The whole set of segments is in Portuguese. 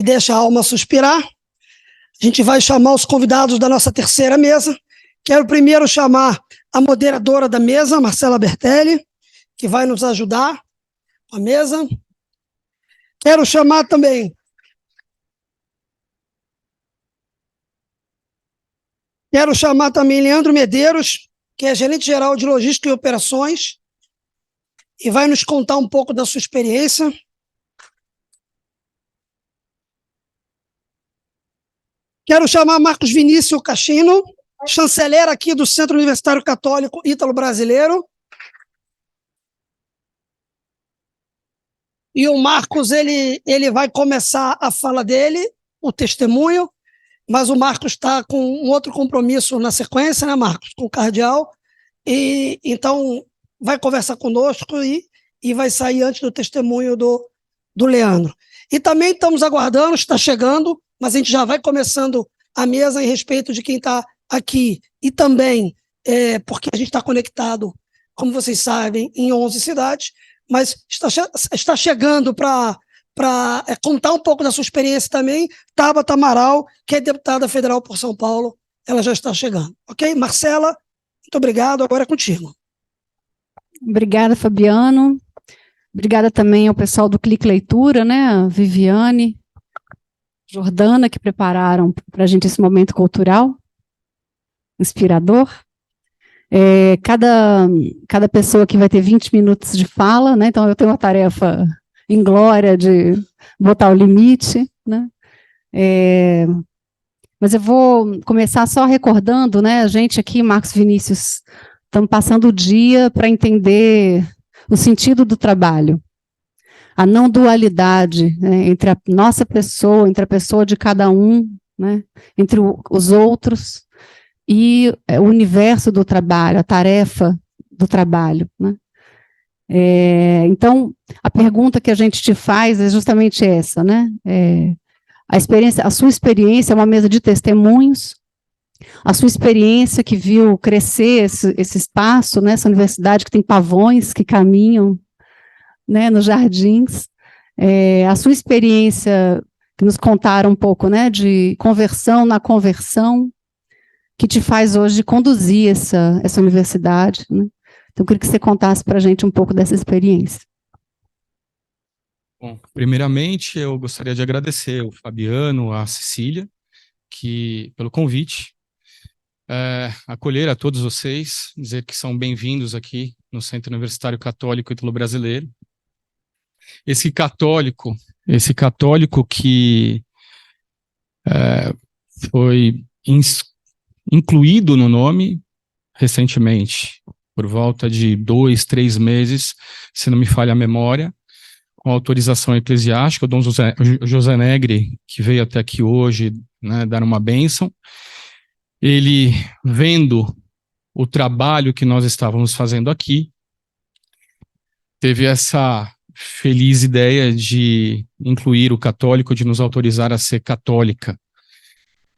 Deixa a alma suspirar. A gente vai chamar os convidados da nossa terceira mesa. Quero primeiro chamar a moderadora da mesa, Marcela Bertelli, que vai nos ajudar com a mesa. Quero chamar também Leandro Medeiros, que é gerente-geral de Logística e Operações, e vai nos contar um pouco da sua experiência. Quero chamar Marcos Vinícius Cachino, chanceler aqui do Centro Universitário Católico Ítalo-Brasileiro. E o Marcos, ele vai começar a fala dele, o testemunho, mas o Marcos está com um outro compromisso na sequência, né, Marcos? Com o cardeal. E então vai conversar conosco e vai sair antes do testemunho do Leandro. E também estamos aguardando, está chegando, mas a gente já vai começando a mesa em respeito de quem está aqui. E também, porque a gente está conectado, como vocês sabem, em 11 cidades, mas está chegando para contar um pouco da sua experiência também, Tabata Amaral, que é deputada federal por São Paulo, ela já está chegando. Ok? Marcela, muito obrigado, agora é contigo. Obrigada, Fabiano. Obrigada também ao pessoal do Clique Leitura, né? A Viviane, Jordana, que prepararam para a gente esse momento cultural, inspirador. Cada pessoa aqui vai ter 20 minutos de fala, né? Então eu tenho uma tarefa inglória de botar o limite, né? Mas eu vou começar só recordando, né? A gente aqui, Marcos Vinícius, estamos passando o dia para entender o sentido do trabalho, a não dualidade, né, entre a nossa pessoa, entre a pessoa de cada um, né, entre os outros e o universo do trabalho, a tarefa do trabalho, né. Então, a pergunta que a gente te faz é justamente essa, né? A sua experiência é uma mesa de testemunhos, a sua experiência que viu crescer esse espaço, né, essa universidade que tem pavões que caminham, né, nos jardins, a sua experiência que nos contaram um pouco, né, de conversão na conversão, que te faz hoje conduzir essa universidade, né? Então, eu queria que você contasse para a gente um pouco dessa experiência. Bom, primeiramente, eu gostaria de agradecer ao Fabiano, à Cecília, pelo convite, acolher a todos vocês, dizer que são bem-vindos aqui no Centro Universitário Católico Ítalo-Brasileiro. Esse católico que foi incluído no nome recentemente, por volta de 2, 3 meses, se não me falha a memória, com autorização eclesiástica, o Dom José Negri, que veio até aqui hoje, né, dar uma bênção, ele, vendo o trabalho que nós estávamos fazendo aqui, teve essa feliz ideia de incluir o católico, de nos autorizar a ser católica.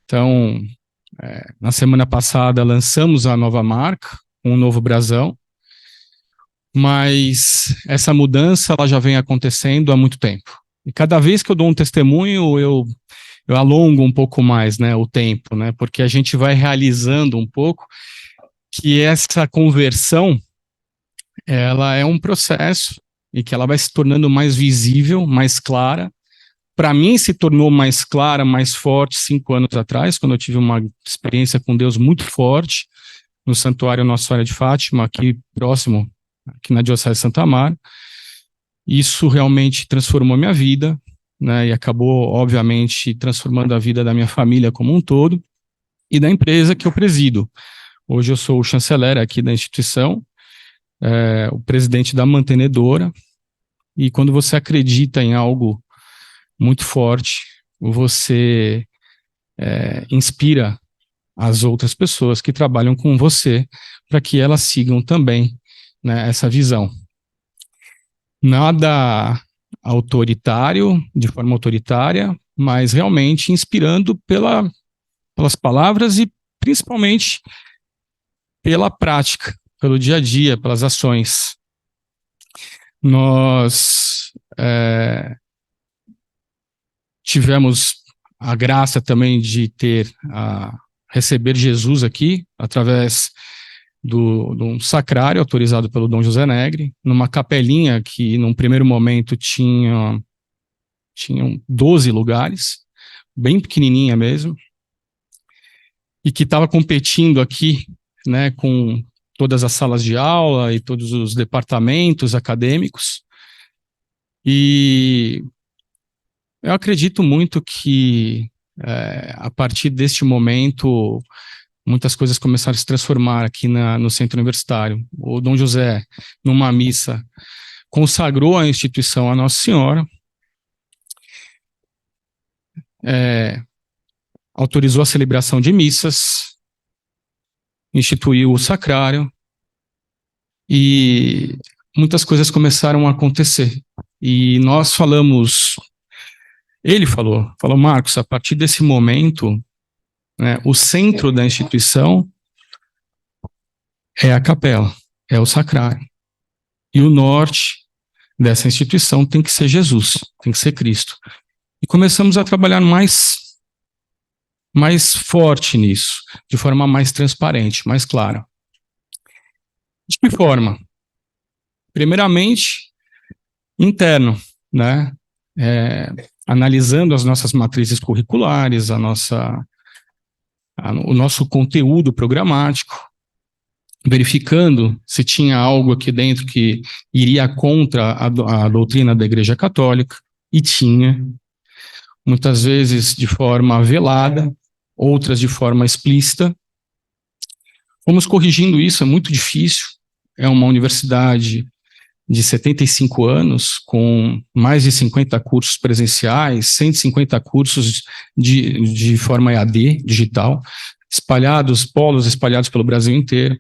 Então, na semana passada, lançamos a nova marca, um novo brasão, mas essa mudança ela já vem acontecendo há muito tempo. E cada vez que eu dou um testemunho, eu alongo um pouco mais, né, o tempo, né, porque a gente vai realizando um pouco que essa conversão, ela é um processo e que ela vai se tornando mais visível, mais clara. Para mim, se tornou mais clara, mais forte 5 anos atrás, quando eu tive uma experiência com Deus muito forte, no Santuário Nossa Senhora de Fátima, aqui próximo, aqui na Diocese de Santo Amaro. Isso realmente transformou minha vida, né, e acabou, obviamente, transformando a vida da minha família como um todo e da empresa que eu presido. Hoje eu sou o chanceler aqui da instituição, o presidente da mantenedora, e quando você acredita em algo muito forte, você inspira as outras pessoas que trabalham com você para que elas sigam também, né, essa visão. Nada autoritário, de forma autoritária, mas realmente inspirando pelas palavras e principalmente pela prática, pelo dia a dia, pelas ações. Nós tivemos a graça também de receber Jesus aqui, através de um sacrário autorizado pelo Dom José Negri, numa capelinha que, num primeiro momento, tinham 12 lugares, bem pequenininha mesmo, e que estava competindo aqui, né, com todas as salas de aula e todos os departamentos acadêmicos. E eu acredito muito que, a partir deste momento, muitas coisas começaram a se transformar aqui no Centro Universitário. O Dom José, numa missa, consagrou a instituição a Nossa Senhora, autorizou a celebração de missas, instituiu o sacrário, e muitas coisas começaram a acontecer. E nós falamos, ele falou, Marcos, a partir desse momento, né, o centro da instituição é a capela, é o sacrário. E o norte dessa instituição tem que ser Jesus, tem que ser Cristo. E começamos a trabalhar mais forte nisso, de forma mais transparente, mais clara. De que forma? Primeiramente, interno, né? Analisando as nossas matrizes curriculares, o nosso conteúdo programático, verificando se tinha algo aqui dentro que iria contra a doutrina da Igreja Católica, e tinha, muitas vezes de forma velada, outras de forma explícita. Fomos corrigindo isso, é muito difícil, é uma universidade de 75 anos, com mais de 50 cursos presenciais, 150 cursos de forma EAD, digital, polos espalhados pelo Brasil inteiro.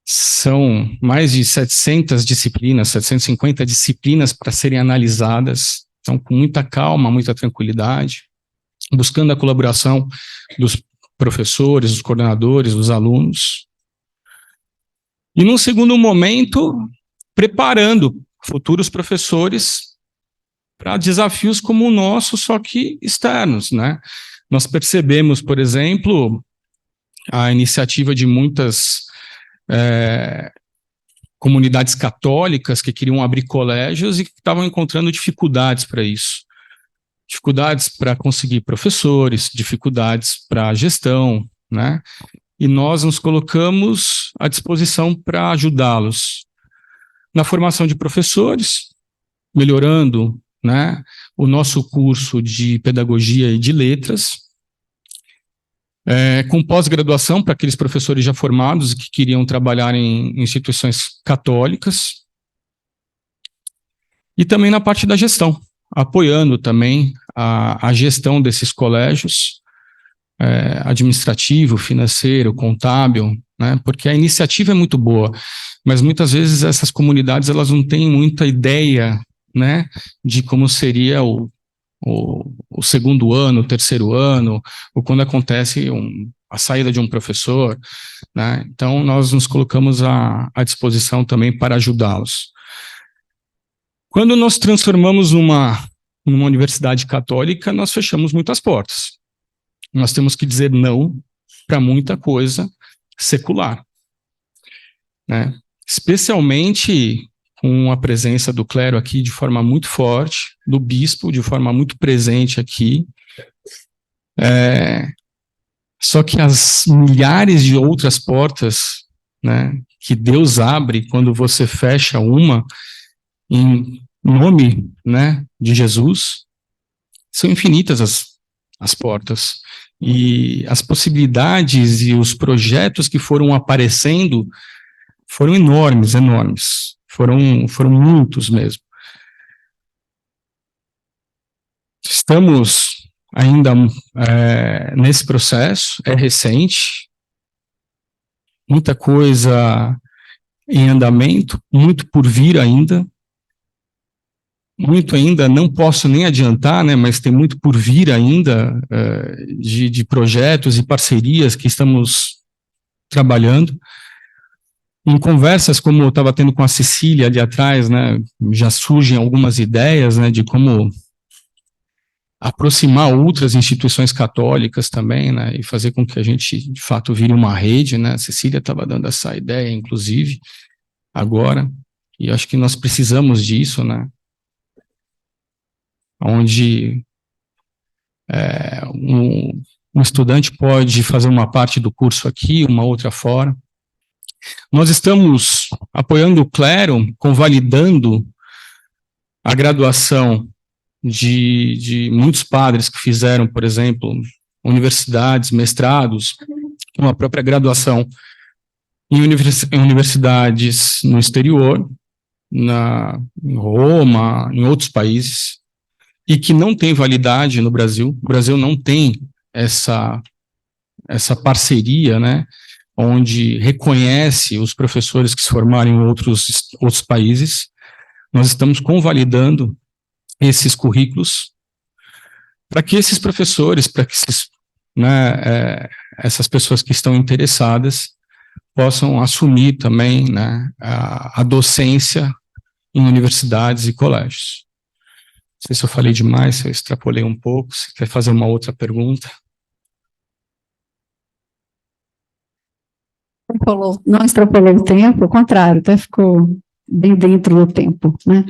São mais de 700 disciplinas, 750 disciplinas para serem analisadas, então com muita calma, muita tranquilidade, buscando a colaboração dos professores, dos coordenadores, dos alunos. E num segundo momento, preparando futuros professores para desafios como o nosso, só que externos, né? Nós percebemos, por exemplo, a iniciativa de muitas comunidades católicas que queriam abrir colégios e que estavam encontrando dificuldades para isso. Dificuldades para conseguir professores, dificuldades para a gestão, né? E nós nos colocamos à disposição para ajudá-los na formação de professores, melhorando, né, o nosso curso de pedagogia e de letras, com pós-graduação para aqueles professores já formados que queriam trabalhar em instituições católicas, e também na parte da gestão, apoiando também a gestão desses colégios, administrativo, financeiro, contábil, né, porque a iniciativa é muito boa, mas muitas vezes essas comunidades elas não têm muita ideia, né, de como seria o segundo ano, o terceiro ano, ou quando acontece a saída de um professor, né? Então nós nos colocamos à disposição também para ajudá-los. Quando nós transformamos numa universidade católica, nós fechamos muitas portas. Nós temos que dizer não para muita coisa secular, né? Especialmente com a presença do clero aqui de forma muito forte, do bispo de forma muito presente aqui. Só que as milhares de outras portas, né, que Deus abre quando você fecha uma em nome, né, de Jesus, são infinitas as portas. E as possibilidades e os projetos que foram aparecendo foram enormes. Foram muitos mesmo. Estamos ainda nesse processo, é recente, muita coisa em andamento, muito por vir ainda, muito ainda, não posso nem adiantar, né, mas tem muito por vir ainda de projetos e parcerias que estamos trabalhando. Em conversas, como eu estava tendo com a Cecília ali atrás, né, já surgem algumas ideias, né, de como aproximar outras instituições católicas também, né, e fazer com que a gente, de fato, vire uma rede, né, a Cecília estava dando essa ideia, inclusive, agora, e acho que nós precisamos disso, né, onde um estudante pode fazer uma parte do curso aqui, uma outra fora. Nós estamos apoiando o clero, convalidando a graduação de muitos padres que fizeram, por exemplo, universidades, mestrados, uma própria graduação em universidades no exterior, em Roma, em outros países, e que não tem validade no Brasil. O Brasil não tem essa parceria, né, onde reconhece os professores que se formaram em outros países. Nós estamos convalidando esses currículos para que esses professores, para que essas pessoas que estão interessadas possam assumir também, né, a docência em universidades e colégios. Não sei se eu falei demais, se eu extrapolei um pouco, se quer fazer uma outra pergunta. Não extrapolou o tempo, ao contrário, até ficou bem dentro do tempo, né?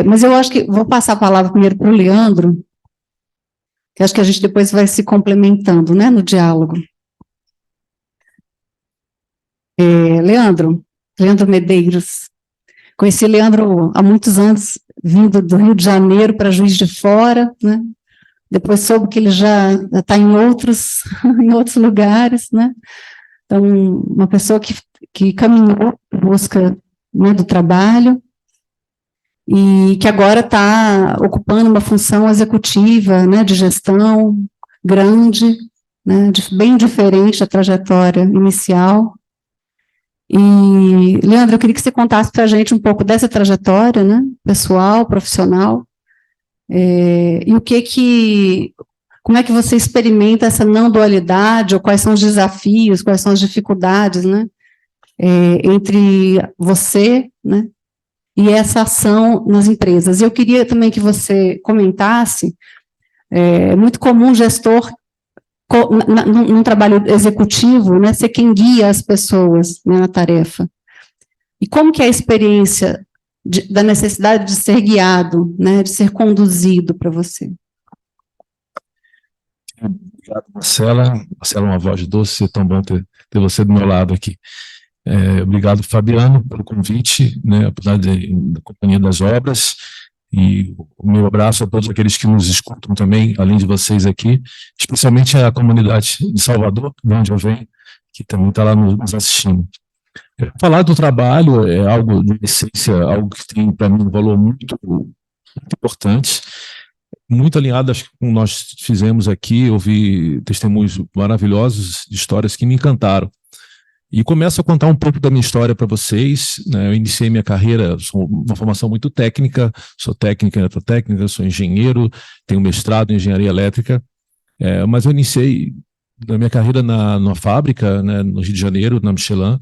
Mas eu acho que vou passar a palavra primeiro para o Leandro, que acho que a gente depois vai se complementando, né, no diálogo. Leandro Medeiros. Conheci Leandro há muitos anos, vindo do Rio de Janeiro para Juiz de Fora, né? Depois soube que ele já está em outros lugares, né? Então, uma pessoa que caminhou em busca, né, do trabalho e que agora está ocupando uma função executiva, né, de gestão grande, né, bem diferente da trajetória inicial. E, Leandro, eu queria que você contasse para a gente um pouco dessa trajetória, né, pessoal, profissional, e como é que você experimenta essa não dualidade, ou quais são os desafios, quais são as dificuldades, né, entre você, né, e essa ação nas empresas. E eu queria também que você comentasse, é muito comum o gestor, num trabalho executivo, né, ser quem guia as pessoas, né, na tarefa. E como que é a experiência da necessidade de ser guiado, né, de ser conduzido para você? Obrigado, Marcela. Marcela, uma voz doce, é tão bom ter você do meu lado aqui. Obrigado, Fabiano, pelo convite, né, apesar da Companhia das Obras, e o meu abraço a todos aqueles que nos escutam também, além de vocês aqui, especialmente a comunidade de Salvador, de onde eu venho, que também está lá nos assistindo. Falar do trabalho é algo de essência, algo que tem para mim um valor muito importante, muito alinhado com o que nós fizemos aqui. Eu vi testemunhos maravilhosos de histórias que me encantaram. E começo a contar um pouco da minha história para vocês, né? Eu iniciei minha carreira, sou uma formação muito técnica, sou técnica em eletrotécnica, sou engenheiro, tenho mestrado em engenharia elétrica, mas eu iniciei a minha carreira numa fábrica, né, no Rio de Janeiro, na Michelin,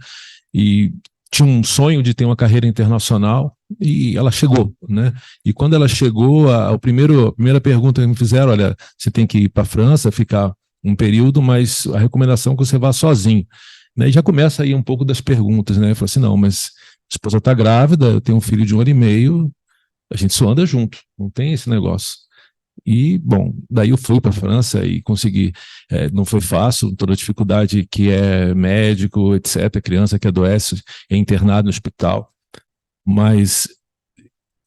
e tinha um sonho de ter uma carreira internacional, e ela chegou, né? E quando ela chegou, a primeira pergunta que me fizeram: olha, você tem que ir para a França, ficar um período, mas a recomendação é que você vá sozinho. E já começa aí um pouco das perguntas, né? Eu falei assim: não, mas a esposa está grávida, eu tenho um filho de 1 ano e meio, a gente só anda junto, não tem esse negócio. E, bom, daí eu fui para a França e consegui. Não foi fácil, toda a dificuldade que é médico, etc., criança que adoece, é internado no hospital, mas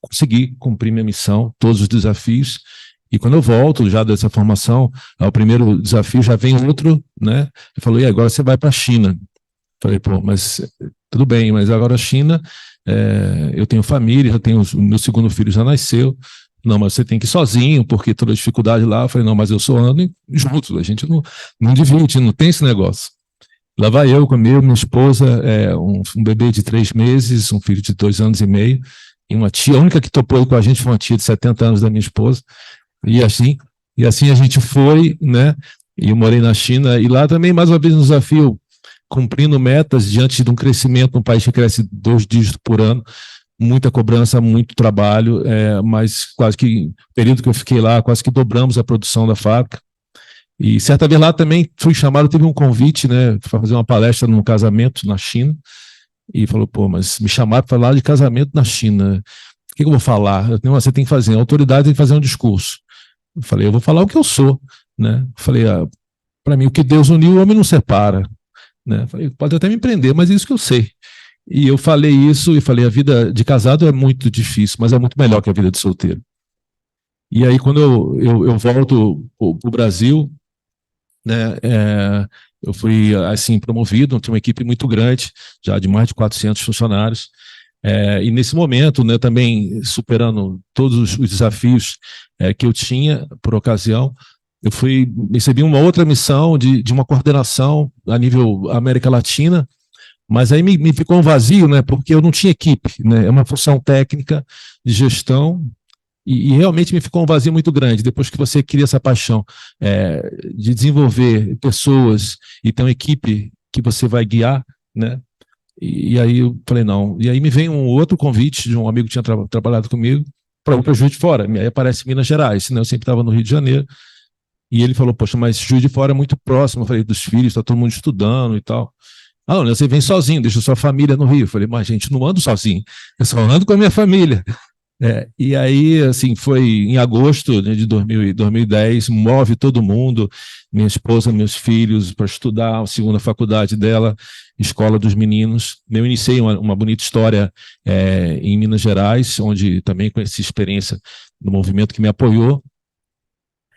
consegui cumprir minha missão, todos os desafios. E quando eu volto já dessa formação, o primeiro desafio já vem outro, né? Ele falou: e agora você vai para a China. Falei: pô, mas tudo bem, mas agora a China, eu tenho família, o meu segundo filho já nasceu. Não, mas você tem que ir sozinho, porque toda a dificuldade lá. Eu falei: não, mas eu sou ando juntos, a gente não divide, não tem esse negócio. Lá vai eu comigo, minha esposa, um bebê de 3 meses, um filho de 2 anos e meio, e uma tia, a única que topou com a gente foi uma tia de 70 anos da minha esposa. E assim a gente foi, né? E eu morei na China, e lá também, mais uma vez, um desafio, cumprindo metas diante de um crescimento, um país que cresce 2 dígitos por ano, muita cobrança, muito trabalho, mas quase que, no período que eu fiquei lá, quase que dobramos a produção da fábrica. E certa vez lá também fui chamado, teve um convite, né, para fazer uma palestra num casamento na China, e falou, pô, mas me chamaram para falar de casamento na China, o que eu vou falar? Você tem que fazer, a autoridade tem que fazer um discurso. Eu falei, eu vou falar o que eu sou, né? Eu falei, para mim, o que Deus uniu, o homem não separa, né? Eu falei, pode até me prender, mas é isso que eu sei. E eu falei isso e falei, a vida de casado é muito difícil, mas é muito melhor que a vida de solteiro. E aí, quando eu volto para o Brasil, né, eu fui assim promovido, tinha uma equipe muito grande, já de mais de 400 funcionários, e nesse momento, né, também superando todos os desafios que eu tinha por ocasião, eu recebi uma outra missão de uma coordenação a nível América Latina, mas aí me ficou um vazio, né, porque eu não tinha equipe, né, é uma função técnica de gestão, e realmente me ficou um vazio muito grande, depois que você cria essa paixão de desenvolver pessoas e ter uma equipe que você vai guiar, né, e aí eu falei, não, e aí me vem um outro convite de um amigo que tinha trabalhado comigo para ir para Juiz de Fora, aí aparece Minas Gerais, né, eu sempre estava no Rio de Janeiro, e ele falou, poxa, mas Juiz de Fora é muito próximo, eu falei, dos filhos, está todo mundo estudando e tal. Ah, não, você vem sozinho, deixa sua família no Rio. Eu falei, mas gente, não ando sozinho, eu só ando com a minha família. E aí, assim, foi em agosto, né, de 2010, move todo mundo, minha esposa, meus filhos, para estudar a segunda faculdade dela, Escola dos Meninos. Eu iniciei uma bonita história em Minas Gerais, onde também conheci experiência do movimento que me apoiou,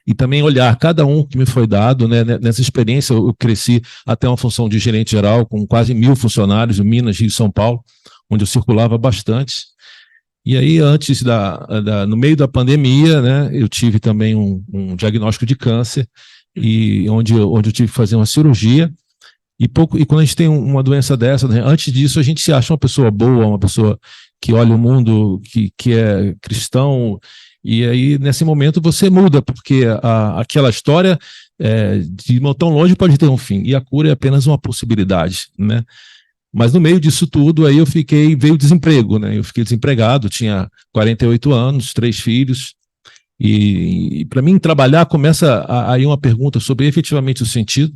e também olhar cada um que me foi dado, né, nessa experiência eu cresci até uma função de gerente geral, com quase 1.000 funcionários em Minas, Rio e São Paulo, onde eu circulava bastante. E aí, no meio da pandemia, né, eu tive também um diagnóstico de câncer, e onde eu tive que fazer uma cirurgia, e quando a gente tem uma doença dessa, né, antes disso a gente se acha uma pessoa boa, uma pessoa que olha o mundo, que é cristão, e aí nesse momento você muda, porque aquela história de ir tão longe pode ter um fim, e a cura é apenas uma possibilidade, né? Mas no meio disso tudo, aí veio o desemprego, né? Eu fiquei desempregado, tinha 48 anos, 3 filhos, e para mim trabalhar começa aí uma pergunta sobre efetivamente o sentido,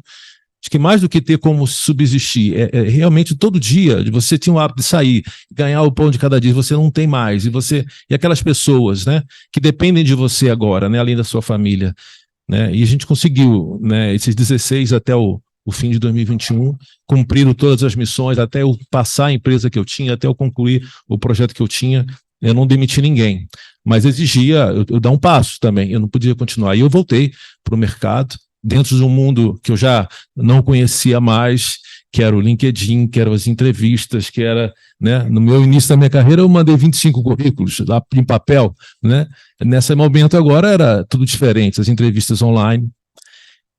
de que mais do que ter como subsistir, realmente todo dia, você tinha o hábito de sair, ganhar o pão de cada dia, você não tem mais, e aquelas pessoas, né, que dependem de você agora, né, além da sua família, né, e a gente conseguiu, né, esses 16 até o fim de 2021, cumpriram todas as missões, até eu passar a empresa que eu tinha, até eu concluir o projeto que eu tinha, eu não demiti ninguém, mas exigia eu dar um passo também, eu não podia continuar, e eu voltei para o mercado, dentro de um mundo que eu já não conhecia mais, que era o LinkedIn, que eram as entrevistas, que era, né, no meu início da minha carreira eu mandei 25 currículos lá em papel, né, nesse momento agora era tudo diferente, as entrevistas online,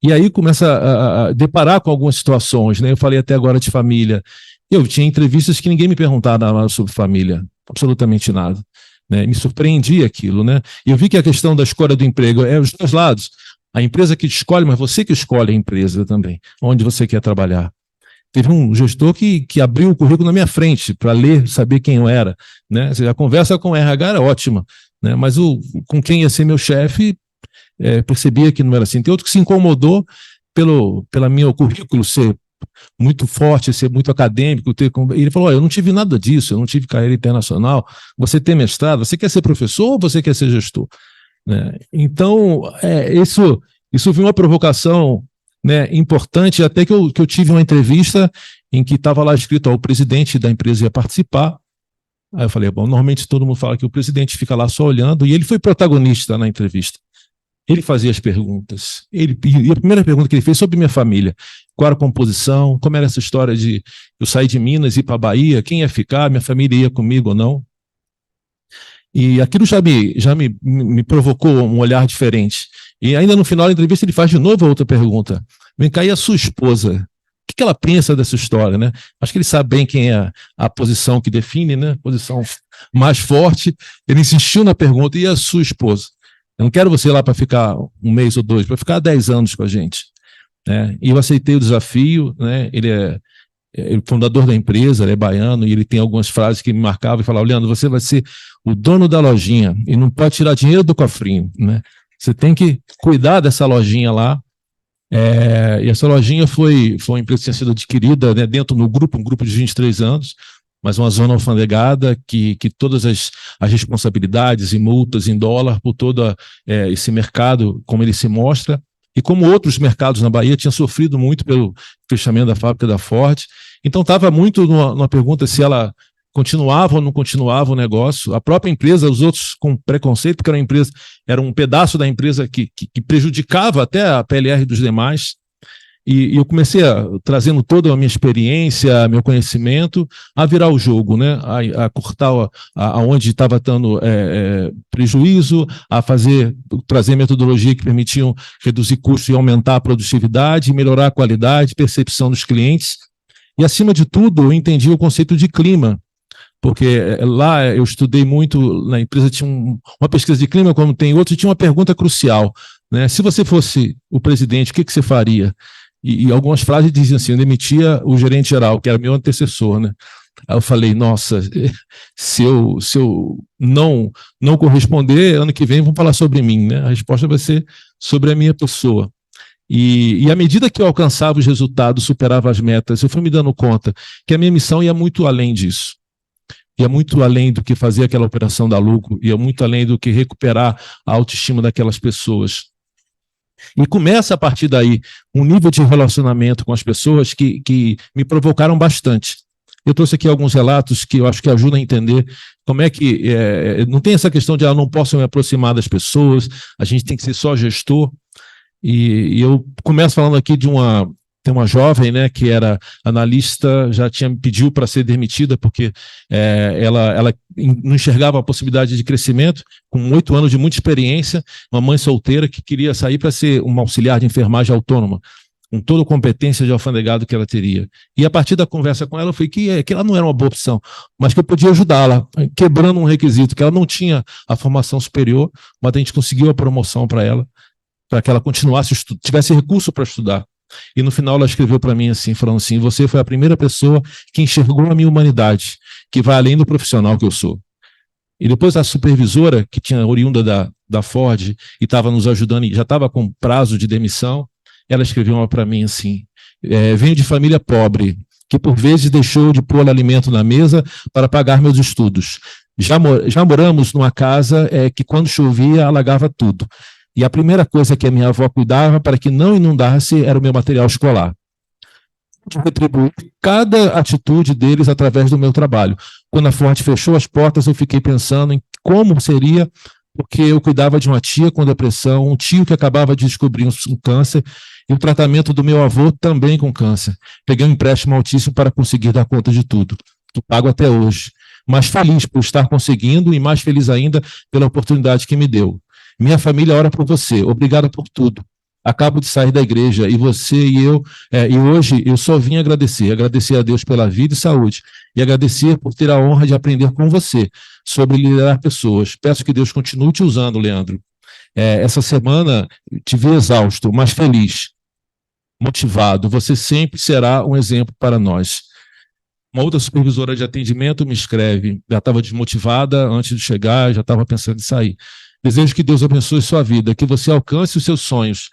e aí começa a deparar com algumas situações, né, eu falei até agora de família, eu tinha entrevistas que ninguém me perguntava nada sobre família, absolutamente nada, né, me surpreendia aquilo, né, e eu vi que a questão da escolha do emprego é os dois lados, a empresa que te escolhe, mas você que escolhe a empresa também, onde você quer trabalhar. Teve um gestor que abriu o currículo na minha frente para ler, saber quem eu era, né? A conversa com o RH era ótima, né? Mas com quem ia ser meu chefe, percebia que não era assim. Tem outro que se incomodou pela meu currículo ser muito forte, ser muito acadêmico. Ele falou, eu não tive nada disso, eu não tive carreira internacional. Você tem mestrado, você quer ser professor ou você quer ser gestor? Né? Então, isso foi uma provocação, né, importante, até que eu tive uma entrevista em que estava lá escrito, o presidente da empresa ia participar. Aí eu falei, bom, normalmente todo mundo fala que o presidente fica lá só olhando, e ele foi protagonista na entrevista. Ele fazia as perguntas, e a primeira pergunta que ele fez sobre minha família, qual era a composição, como era essa história de eu sair de Minas e ir para a Bahia, quem ia ficar, minha família ia comigo ou não. E aquilo já me provocou um olhar diferente. E ainda no final da entrevista ele faz de novo a outra pergunta. Vem cá, e a sua esposa? O que ela pensa dessa história, né? Acho que ele sabe bem quem é a posição que define, né? A posição mais forte. Ele insistiu na pergunta, e a sua esposa? Eu não quero você lá para ficar 1 mês ou 2, para ficar 10 anos com a gente. Né? E eu aceitei o desafio, né? Ele o fundador da empresa, ele é baiano, e ele tem algumas frases que me marcavam e falava: Leandro, você vai ser o dono da lojinha e não pode tirar dinheiro do cofrinho, né? Você tem que cuidar dessa lojinha lá. E essa lojinha foi uma empresa que tinha sido adquirida, né, dentro do grupo, um grupo de 23 anos, mas uma zona alfandegada que todas as responsabilidades e multas em dólar por todo esse mercado, como ele se mostra, e como outros mercados na Bahia tinham sofrido muito pelo fechamento da fábrica da Ford. Então estava muito numa pergunta se ela continuava ou não continuava o negócio. A própria empresa, os outros com preconceito, porque era um pedaço da empresa que prejudicava até a PLR dos demais. E eu comecei trazendo toda a minha experiência, meu conhecimento, a virar o jogo, né? A cortar aonde estava dando prejuízo, trazer metodologia que permitiam reduzir custos e aumentar a produtividade, melhorar a qualidade, percepção dos clientes. E, acima de tudo, eu entendi o conceito de clima, porque lá eu estudei muito, na empresa tinha uma pesquisa de clima, como tem outro, e tinha uma pergunta crucial, né? Se você fosse o presidente, o que você faria? E algumas frases diziam assim: eu demitia o gerente geral, que era meu antecessor, né? Aí eu falei: nossa, se eu não corresponder, ano que vem vão falar sobre mim, né? A resposta vai ser sobre a minha pessoa. E à medida que eu alcançava os resultados, superava as metas, eu fui me dando conta que a minha missão ia muito além disso. Ia muito além do que fazer aquela operação dar lucro, ia muito além do que recuperar a autoestima daquelas pessoas. E começa, a partir daí, um nível de relacionamento com as pessoas que me provocaram bastante. Eu trouxe aqui alguns relatos que eu acho que ajudam a entender como é que... não tem essa questão de não posso me aproximar das pessoas, a gente tem que ser só gestor. E eu começo falando aqui tem uma jovem, né, que era analista, já me pediu para ser demitida porque ela não enxergava a possibilidade de crescimento, com 8 anos de muita experiência, uma mãe solteira que queria sair para ser uma auxiliar de enfermagem autônoma, com toda a competência de alfandegado que ela teria. E a partir da conversa com ela, eu falei que ela não era uma boa opção, mas que eu podia ajudá-la, quebrando um requisito, que ela não tinha a formação superior, mas a gente conseguiu a promoção para ela, para que ela continuasse, tivesse recurso para estudar. E no final ela escreveu para mim assim, falando assim: você foi a primeira pessoa que enxergou a minha humanidade, que vai além do profissional que eu sou. E depois a supervisora, que tinha oriunda da Ford e estava nos ajudando, e já estava com prazo de demissão, ela escreveu para mim assim: venho de família pobre, que por vezes deixou de pôr alimento na mesa para pagar meus estudos. Já moramos numa casa que quando chovia alagava tudo. E a primeira coisa que a minha avó cuidava para que não inundasse era o meu material escolar. Eu retribuí cada atitude deles através do meu trabalho. Quando a Ford fechou as portas, eu fiquei pensando em como seria, porque eu cuidava de uma tia com depressão, um tio que acabava de descobrir um câncer, e o tratamento do meu avô também com câncer. Peguei um empréstimo altíssimo para conseguir dar conta de tudo. Eu pago até hoje. Mas feliz por estar conseguindo e mais feliz ainda pela oportunidade que me deu. Minha família ora por você, obrigado por tudo. Acabo de sair da igreja e você e eu, e hoje eu só vim agradecer a Deus pela vida e saúde, e agradecer por ter a honra de aprender com você sobre liderar pessoas. Peço que Deus continue te usando, Leandro. Essa semana te vi exausto, mas feliz, motivado. Você sempre será um exemplo para nós. Uma outra supervisora de atendimento me escreve: já estava desmotivada antes de chegar, já estava pensando em sair. Desejo que Deus abençoe sua vida, que você alcance os seus sonhos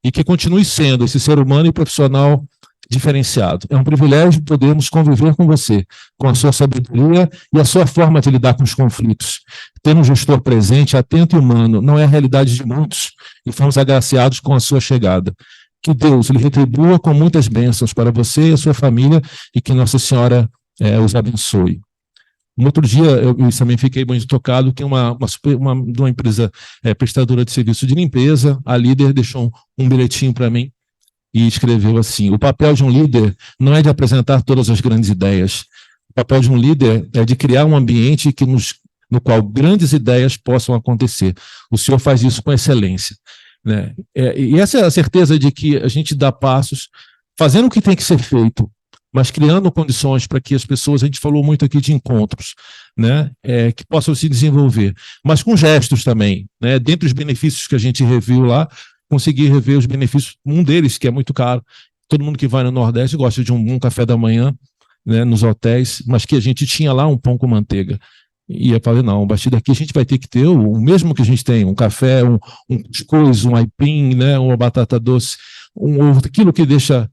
e que continue sendo esse ser humano e profissional diferenciado. É um privilégio podermos conviver com você, com a sua sabedoria e a sua forma de lidar com os conflitos. Ter um gestor presente, atento e humano, não é a realidade de muitos, e fomos agraciados com a sua chegada. Que Deus lhe retribua com muitas bênçãos para você e a sua família, e que Nossa Senhora os abençoe. Um outro dia, eu também fiquei muito tocado que uma empresa prestadora de serviço de limpeza, a líder deixou um bilhetinho para mim e escreveu assim: o papel de um líder não é de apresentar todas as grandes ideias. O papel de um líder é de criar um ambiente no qual grandes ideias possam acontecer. O senhor faz isso com excelência, né? E essa é a certeza de que a gente dá passos, fazendo o que tem que ser feito, mas criando condições para que as pessoas, a gente falou muito aqui de encontros, né, que possam se desenvolver, mas com gestos também, né, dentre os benefícios que a gente reviu lá, conseguir rever os benefícios, um deles que é muito caro, todo mundo que vai no Nordeste gosta de um bom café da manhã, né, nos hotéis, mas que a gente tinha lá um pão com manteiga. E eu falei, não, a partir daqui a gente vai ter que ter o mesmo que a gente tem, um café, um cuscuz, um aipim, né, uma batata doce, um ovo, aquilo que deixa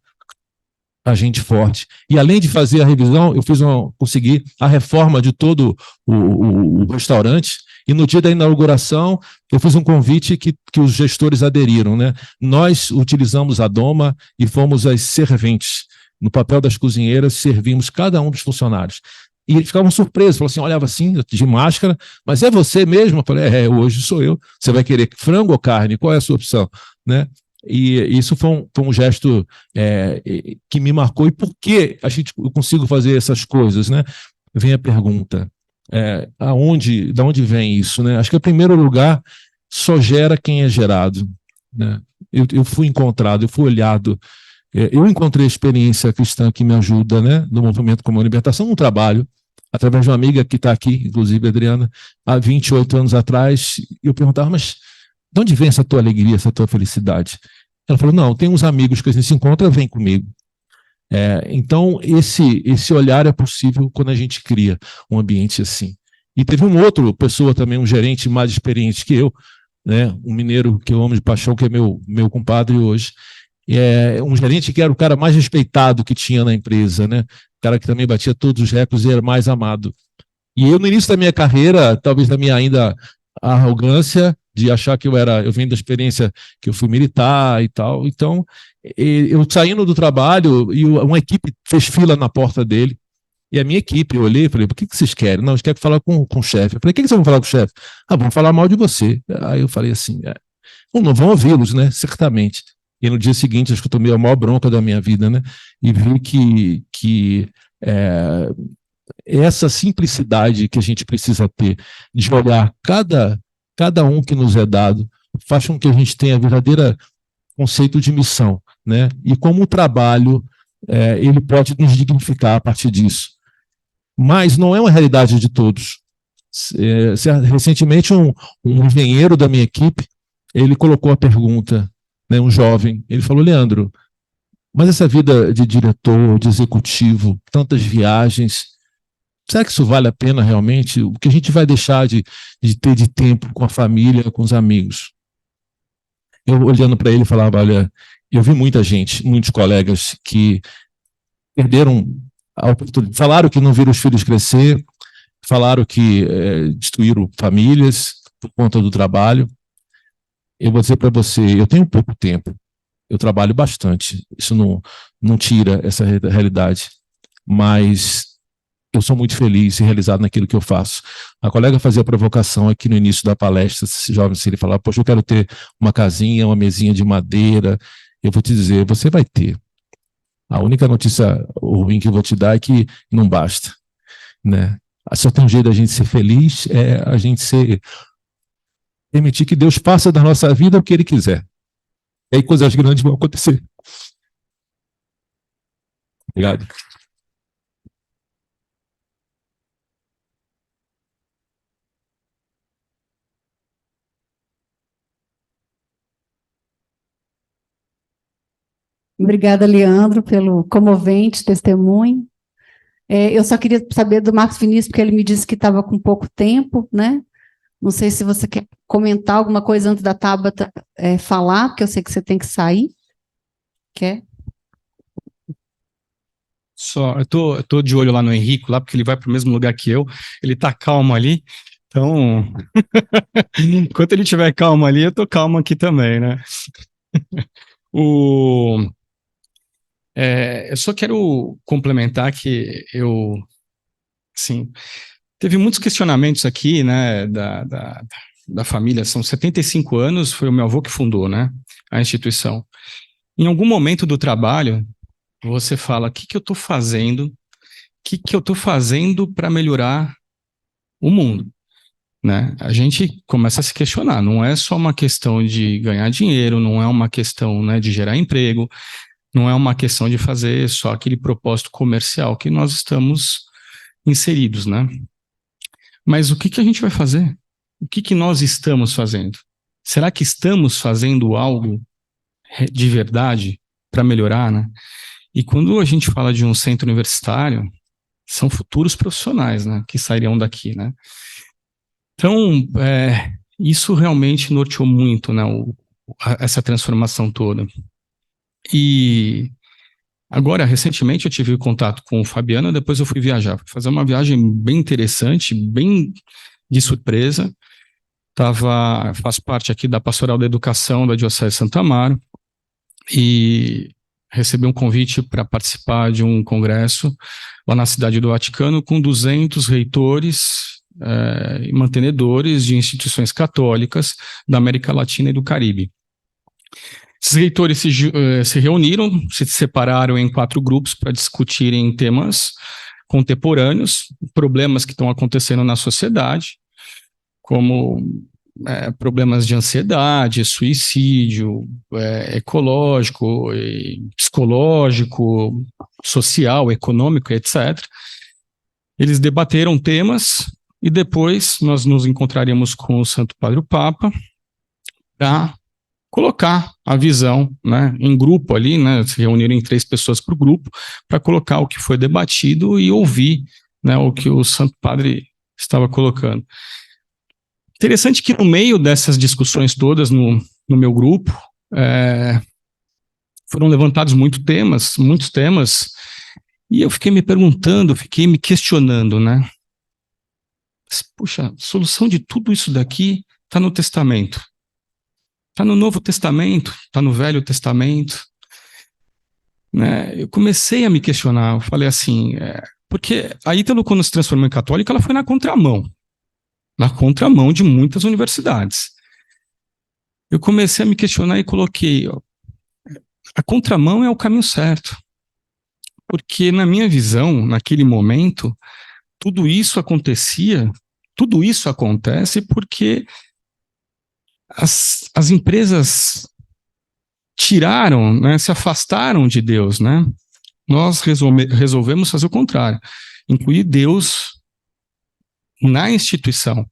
a gente forte. E além de fazer a revisão, consegui a reforma de todo o restaurante, e no dia da inauguração eu fiz um convite que os gestores aderiram, né? Nós utilizamos a doma e fomos as serventes. No papel das cozinheiras, servimos cada um dos funcionários. E eles ficavam surpresos, falavam assim, olhava assim, de máscara, mas é você mesmo? Eu falei, hoje sou eu. Você vai querer frango ou carne? Qual é a sua opção? Né? E isso foi um gesto que me marcou. E por que eu consigo fazer essas coisas? Né? Vem a pergunta, de onde vem isso? Né? Acho que, em primeiro lugar, só gera quem é gerado. Né? Eu fui encontrado, eu fui olhado. Eu encontrei a experiência cristã que me ajuda, né, no movimento como a libertação, no trabalho, através de uma amiga que está aqui, inclusive, Adriana, há 28 anos atrás, eu perguntava, mas de onde vem essa tua alegria, essa tua felicidade? Ela falou, não, tem uns amigos que a gente se encontra, vem comigo. Então, esse olhar é possível quando a gente cria um ambiente assim. E teve uma outra pessoa também, um gerente mais experiente que eu, né, um mineiro que eu amo de paixão, que é meu compadre hoje, um gerente que era o cara mais respeitado que tinha na empresa, né? O cara que também batia todos os recordes e era mais amado. E eu, no início da minha carreira, talvez da minha ainda arrogância, de achar que eu venho da experiência que eu fui militar e tal, então, eu saindo do trabalho, e uma equipe fez fila na porta dele, e a minha equipe, eu olhei e falei, por que vocês querem? Não, eles querem falar com o chefe. Eu falei, o que vocês vão falar com o chefe? Vamos falar mal de você. Aí eu falei assim, não vão ouvi-los, né? Certamente. E no dia seguinte, acho que eu tomei a maior bronca da minha vida, né? E vi que essa simplicidade que a gente precisa ter, de olhar cada um que nos é dado, faz com que a gente tenha verdadeiro conceito de missão, né? E como o trabalho, ele pode nos dignificar a partir disso. Mas não é uma realidade de todos. Recentemente, um engenheiro da minha equipe, ele colocou a pergunta, né, um jovem, ele falou, Leandro, mas essa vida de diretor, de executivo, tantas viagens, será que isso vale a pena realmente? O que a gente vai deixar de ter de tempo com a família, com os amigos? Eu, olhando para ele, falava, olha, eu vi muita gente, muitos colegas que perderam a oportunidade, falaram que não viram os filhos crescer, falaram que destruíram famílias por conta do trabalho. Eu vou dizer para você, eu tenho pouco tempo, eu trabalho bastante, isso não tira essa realidade, mas eu sou muito feliz e realizado naquilo que eu faço. A colega fazia a provocação aqui no início da palestra, esse jovem, se ele falar, poxa, eu quero ter uma casinha, uma mesinha de madeira, eu vou te dizer, você vai ter. A única notícia ruim que eu vou te dar é que não basta, né? Só tem um jeito da gente ser feliz, a gente permitir que Deus faça da nossa vida o que Ele quiser. E aí coisas grandes vão acontecer. Obrigado. Obrigada, Leandro, pelo comovente testemunho. Eu só queria saber do Marcos Vinícius, porque ele me disse que estava com pouco tempo, né? Não sei se você quer comentar alguma coisa antes da Tabata falar, porque eu sei que você tem que sair. Quer? Eu tô de olho lá no Henrico, lá, porque ele vai para o mesmo lugar que eu, ele tá calmo ali, então, enquanto ele estiver calmo ali, eu tô calmo aqui também, né? Eu só quero complementar que assim, teve muitos questionamentos aqui, né, da família, são 75 anos, foi o meu avô que fundou, né, a instituição. Em algum momento do trabalho, você fala, o que eu estou fazendo? O que eu estou fazendo para melhorar o mundo? Né? A gente começa a se questionar, não é só uma questão de ganhar dinheiro, não é uma questão, né, de gerar emprego, não é uma questão de fazer só aquele propósito comercial que nós estamos inseridos, né? Mas o que a gente vai fazer? O que nós estamos fazendo? Será que estamos fazendo algo de verdade melhorar, né? E quando a gente fala de um centro universitário, são futuros profissionais, né, que sairiam daqui, né? Então, isso realmente norteou muito, né, essa transformação toda. E agora, recentemente, eu tive contato com o Fabiano, depois eu fui viajar, fui fazer uma viagem bem interessante, bem de surpresa. Faço parte aqui da Pastoral da Educação da Diocese de Santo Amaro, e recebi um convite para participar de um congresso lá na cidade do Vaticano com 200 reitores e mantenedores de instituições católicas da América Latina e do Caribe. Esses reitores se reuniram, se separaram em 4 grupos para discutirem temas contemporâneos, problemas que estão acontecendo na sociedade, como problemas de ansiedade, suicídio, ecológico, psicológico, social, econômico, etc. Eles debateram temas e depois nós nos encontraríamos com o Santo Padre o Papa para colocar a visão, né, em grupo ali, né, se reuniram em 3 pessoas por grupo, para colocar o que foi debatido e ouvir, né, o que o Santo Padre estava colocando. Interessante que no meio dessas discussões todas no meu grupo, foram levantados muitos temas, e eu fiquei me perguntando, fiquei me questionando, né? Puxa, a solução de tudo isso daqui está no Testamento. Está no Novo Testamento, está no Velho Testamento. Né? Eu comecei a me questionar, eu falei assim, porque a Ítalo, quando se transformou em católica, ela foi na contramão de muitas universidades. Eu comecei a me questionar e coloquei, a contramão é o caminho certo. Porque na minha visão, naquele momento, tudo isso acontece porque as empresas tiraram, né, se afastaram de Deus, né? Nós resolvemos fazer o contrário, incluir Deus na instituição,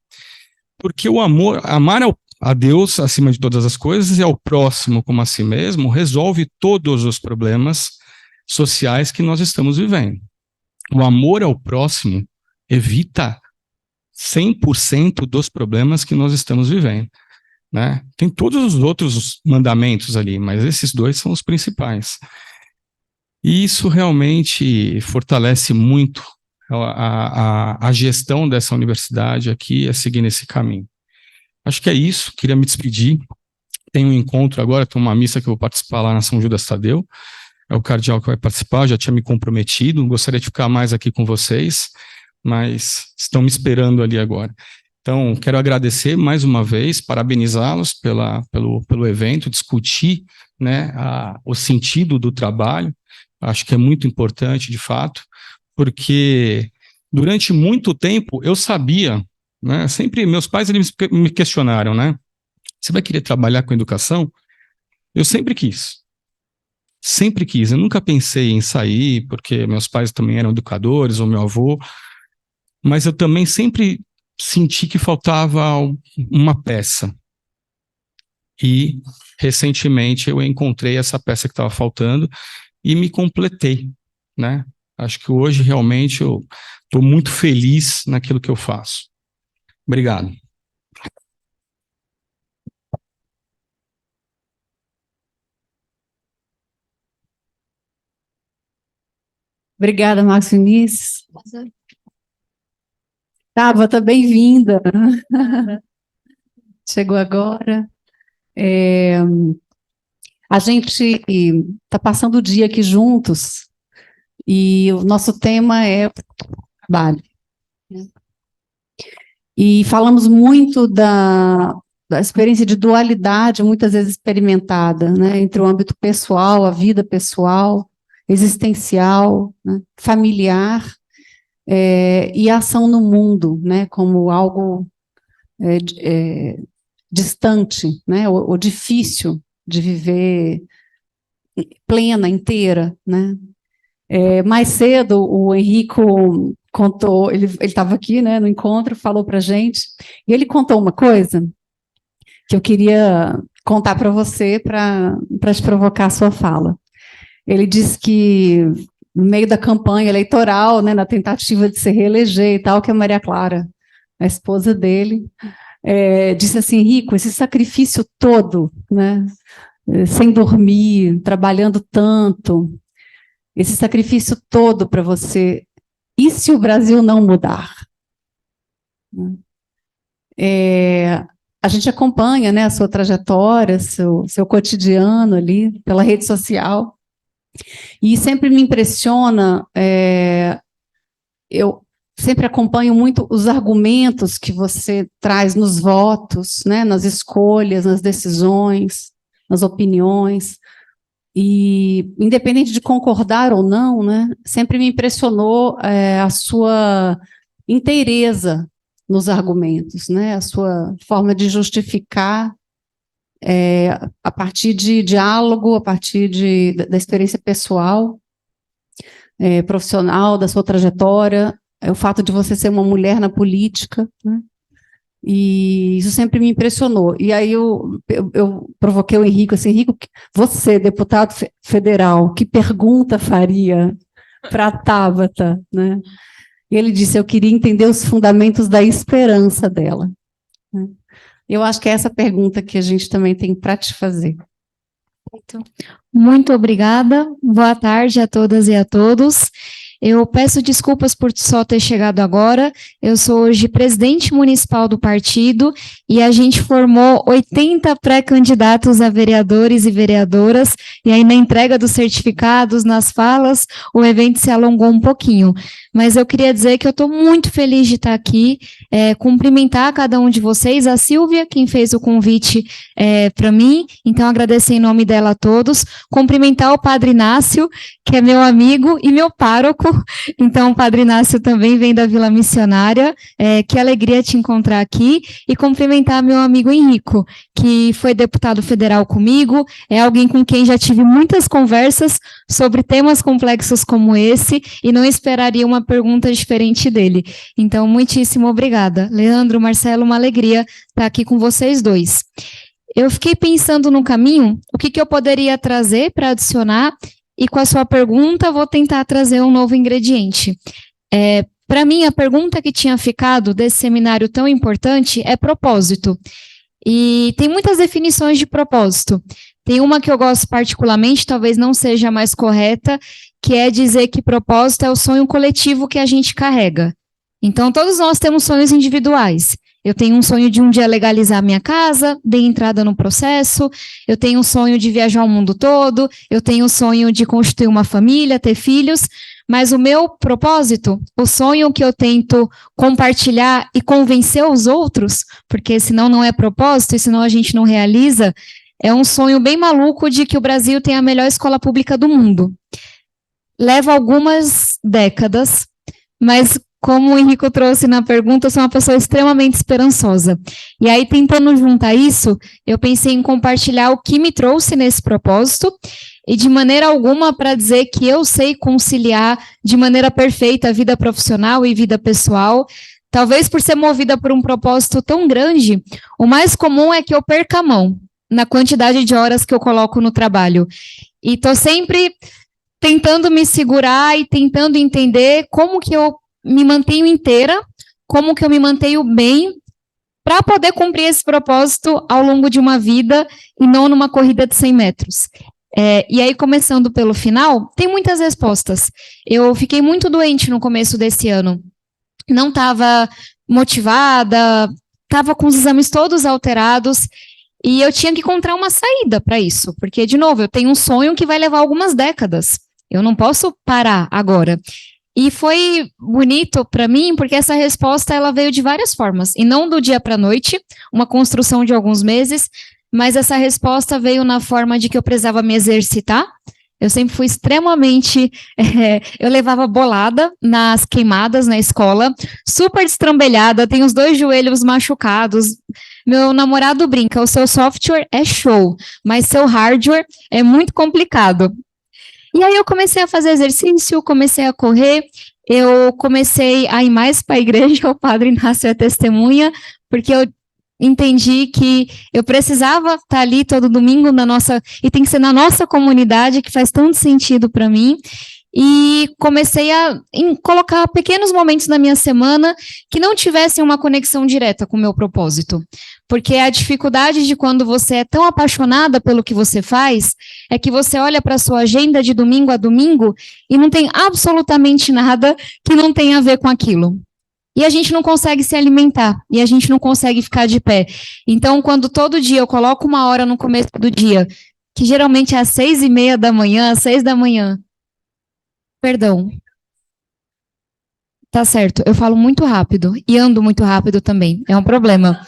porque o amar a Deus acima de todas as coisas e ao próximo como a si mesmo, resolve todos os problemas sociais que nós estamos vivendo. O amor ao próximo evita 100% dos problemas que nós estamos vivendo, né? Tem todos os outros mandamentos ali, mas esses 2 são os principais. E isso realmente fortalece muito a gestão dessa universidade aqui, a seguir nesse caminho. Acho que é isso, queria me despedir. Tem um encontro agora, tem uma missa que eu vou participar lá na São Judas Tadeu, é o cardeal que vai participar, já tinha me comprometido, gostaria de ficar mais aqui com vocês, mas estão me esperando ali agora. Então, quero agradecer mais uma vez, parabenizá-los pelo evento, discutir, né, o sentido do trabalho, acho que é muito importante, de fato, porque durante muito tempo eu sabia, né, sempre meus pais eles me questionaram, né, você vai querer trabalhar com educação? Eu sempre quis, eu nunca pensei em sair, porque meus pais também eram educadores, ou meu avô, mas eu também sempre senti que faltava uma peça. E, recentemente, eu encontrei essa peça que estava faltando e me completei, né? Acho que hoje, realmente, eu estou muito feliz naquilo que eu faço. Obrigado. Obrigada, Márcio Vinícius. Tabata, bem-vinda. Chegou agora. A gente está passando o dia aqui juntos e o nosso tema é trabalho. E falamos muito da experiência de dualidade, muitas vezes experimentada, né, entre o âmbito pessoal, a vida pessoal, existencial, né, familiar, e a ação no mundo, né, como algo distante, né, ou difícil de viver plena, inteira, né. Mais cedo, o Henrico contou, ele estava aqui, né, no encontro, falou para a gente, e ele contou uma coisa que eu queria contar para você, para te provocar a sua fala. Ele disse que, no meio da campanha eleitoral, né, na tentativa de se reeleger e tal, que a Maria Clara, a esposa dele, disse assim: Rico, esse sacrifício todo, né, sem dormir, trabalhando tanto, esse sacrifício todo para você, e se o Brasil não mudar? A gente acompanha, né, a sua trajetória, seu cotidiano ali, pela rede social, e sempre me impressiona, eu sempre acompanho muito os argumentos que você traz nos votos, né, nas escolhas, nas decisões, nas opiniões, e independente de concordar ou não, né, sempre me impressionou a sua inteireza nos argumentos, né, a sua forma de justificar a partir de diálogo, a partir da experiência pessoal, profissional, da sua trajetória, o fato de você ser uma mulher na política, né? E isso sempre me impressionou. E aí eu provoquei o Henrico, assim: Henrico, você, deputado federal, que pergunta faria para a Tabata, né? E ele disse: eu queria entender os fundamentos da esperança dela, né? Eu acho que é essa pergunta que a gente também tem para te fazer. Muito obrigada. Boa tarde a todas e a todos. Eu peço desculpas por só ter chegado agora. Eu sou hoje presidente municipal do partido e a gente formou 80 pré-candidatos a vereadores e vereadoras, e aí na entrega dos certificados, nas falas, o evento se alongou um pouquinho. Mas eu queria dizer que eu estou muito feliz de estar aqui, cumprimentar cada um de vocês, a Silvia, quem fez o convite para mim, então agradecer em nome dela a todos, cumprimentar o Padre Inácio, que é meu amigo e meu pároco. Então o Padre Inácio também vem da Vila Missionária, que alegria te encontrar aqui, e cumprimentar meu amigo Henrico, que foi deputado federal comigo, é alguém com quem já tive muitas conversas sobre temas complexos como esse, e não esperaria uma pergunta diferente dele. Então, muitíssimo obrigada. Leandro, Marcelo, uma alegria estar aqui com vocês dois. Eu fiquei pensando no caminho, o que eu poderia trazer para adicionar, e com a sua pergunta vou tentar trazer um novo ingrediente. Para mim, a pergunta que tinha ficado desse seminário tão importante é propósito. E tem muitas definições de propósito. Tem uma que eu gosto particularmente, talvez não seja a mais correta, que é dizer que propósito é o sonho coletivo que a gente carrega. Então, todos nós temos sonhos individuais. Eu tenho um sonho de um dia legalizar minha casa, dei entrada no processo, eu tenho um sonho de viajar o mundo todo, eu tenho um sonho de constituir uma família, ter filhos, mas o meu propósito, o sonho que eu tento compartilhar e convencer os outros, porque senão não é propósito e senão a gente não realiza, é um sonho bem maluco de que o Brasil tem a melhor escola pública do mundo. Leva algumas décadas, mas como o Henrico trouxe na pergunta, eu sou uma pessoa extremamente esperançosa. E aí, tentando juntar isso, eu pensei em compartilhar o que me trouxe nesse propósito, e de maneira alguma para dizer que eu sei conciliar de maneira perfeita a vida profissional e vida pessoal. Talvez por ser movida por um propósito tão grande, o mais comum é que eu perca a mão na quantidade de horas que eu coloco no trabalho. E estou sempre tentando me segurar e tentando entender como que eu me mantenho inteira, como que eu me mantenho bem, para poder cumprir esse propósito ao longo de uma vida e não numa corrida de 100 metros. E aí, começando pelo final, tem muitas respostas. Eu fiquei muito doente no começo desse ano. Não estava motivada, estava com os exames todos alterados, e eu tinha que encontrar uma saída para isso, porque, de novo, eu tenho um sonho que vai levar algumas décadas. Eu não posso parar agora. E foi bonito para mim, porque essa resposta ela veio de várias formas, e não do dia para a noite, uma construção de alguns meses, mas essa resposta veio na forma de que eu precisava me exercitar. Eu sempre fui extremamente... eu levava bolada nas queimadas na escola, super destrambelhada, tenho os 2 joelhos machucados. Meu namorado brinca, o seu software é show, mas seu hardware é muito complicado. E aí eu comecei a fazer exercício, comecei a correr, eu comecei a ir mais para a igreja, o Padre Inácio é testemunha, porque eu entendi que eu precisava estar ali todo domingo e tem que ser na nossa comunidade, que faz tanto sentido para mim. E comecei a colocar pequenos momentos na minha semana que não tivessem uma conexão direta com o meu propósito. Porque a dificuldade de quando você é tão apaixonada pelo que você faz, é que você olha para a sua agenda de domingo a domingo e não tem absolutamente nada que não tenha a ver com aquilo. E a gente não consegue se alimentar, e a gente não consegue ficar de pé. Então, quando todo dia eu coloco 1 hora no começo do dia, que geralmente é às 6:30 da manhã, às 6 da manhã, perdão. Tá certo, eu falo muito rápido e ando muito rápido também, é um problema.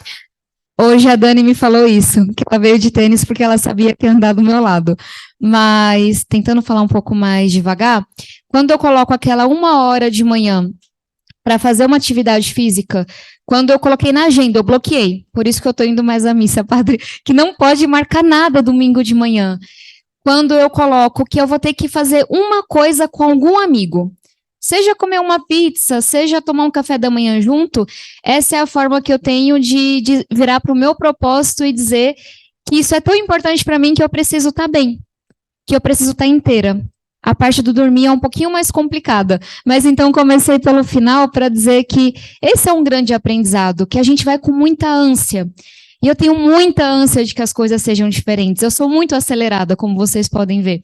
Hoje a Dani me falou isso, que ela veio de tênis porque ela sabia que ia andar do meu lado. Mas, tentando falar um pouco mais devagar, quando eu coloco aquela 1 hora de manhã para fazer uma atividade física, quando eu coloquei na agenda, eu bloqueei. Por isso que eu estou indo mais à missa, padre, que não pode marcar nada domingo de manhã. Quando eu coloco que eu vou ter que fazer uma coisa com algum amigo, seja comer uma pizza, seja tomar um café da manhã junto, essa é a forma que eu tenho de virar para o meu propósito e dizer que isso é tão importante para mim que eu preciso estar bem, que eu preciso estar inteira. A parte do dormir é um pouquinho mais complicada, mas então comecei pelo final para dizer que esse é um grande aprendizado, que a gente vai com muita ânsia. E eu tenho muita ânsia de que as coisas sejam diferentes. Eu sou muito acelerada, como vocês podem ver.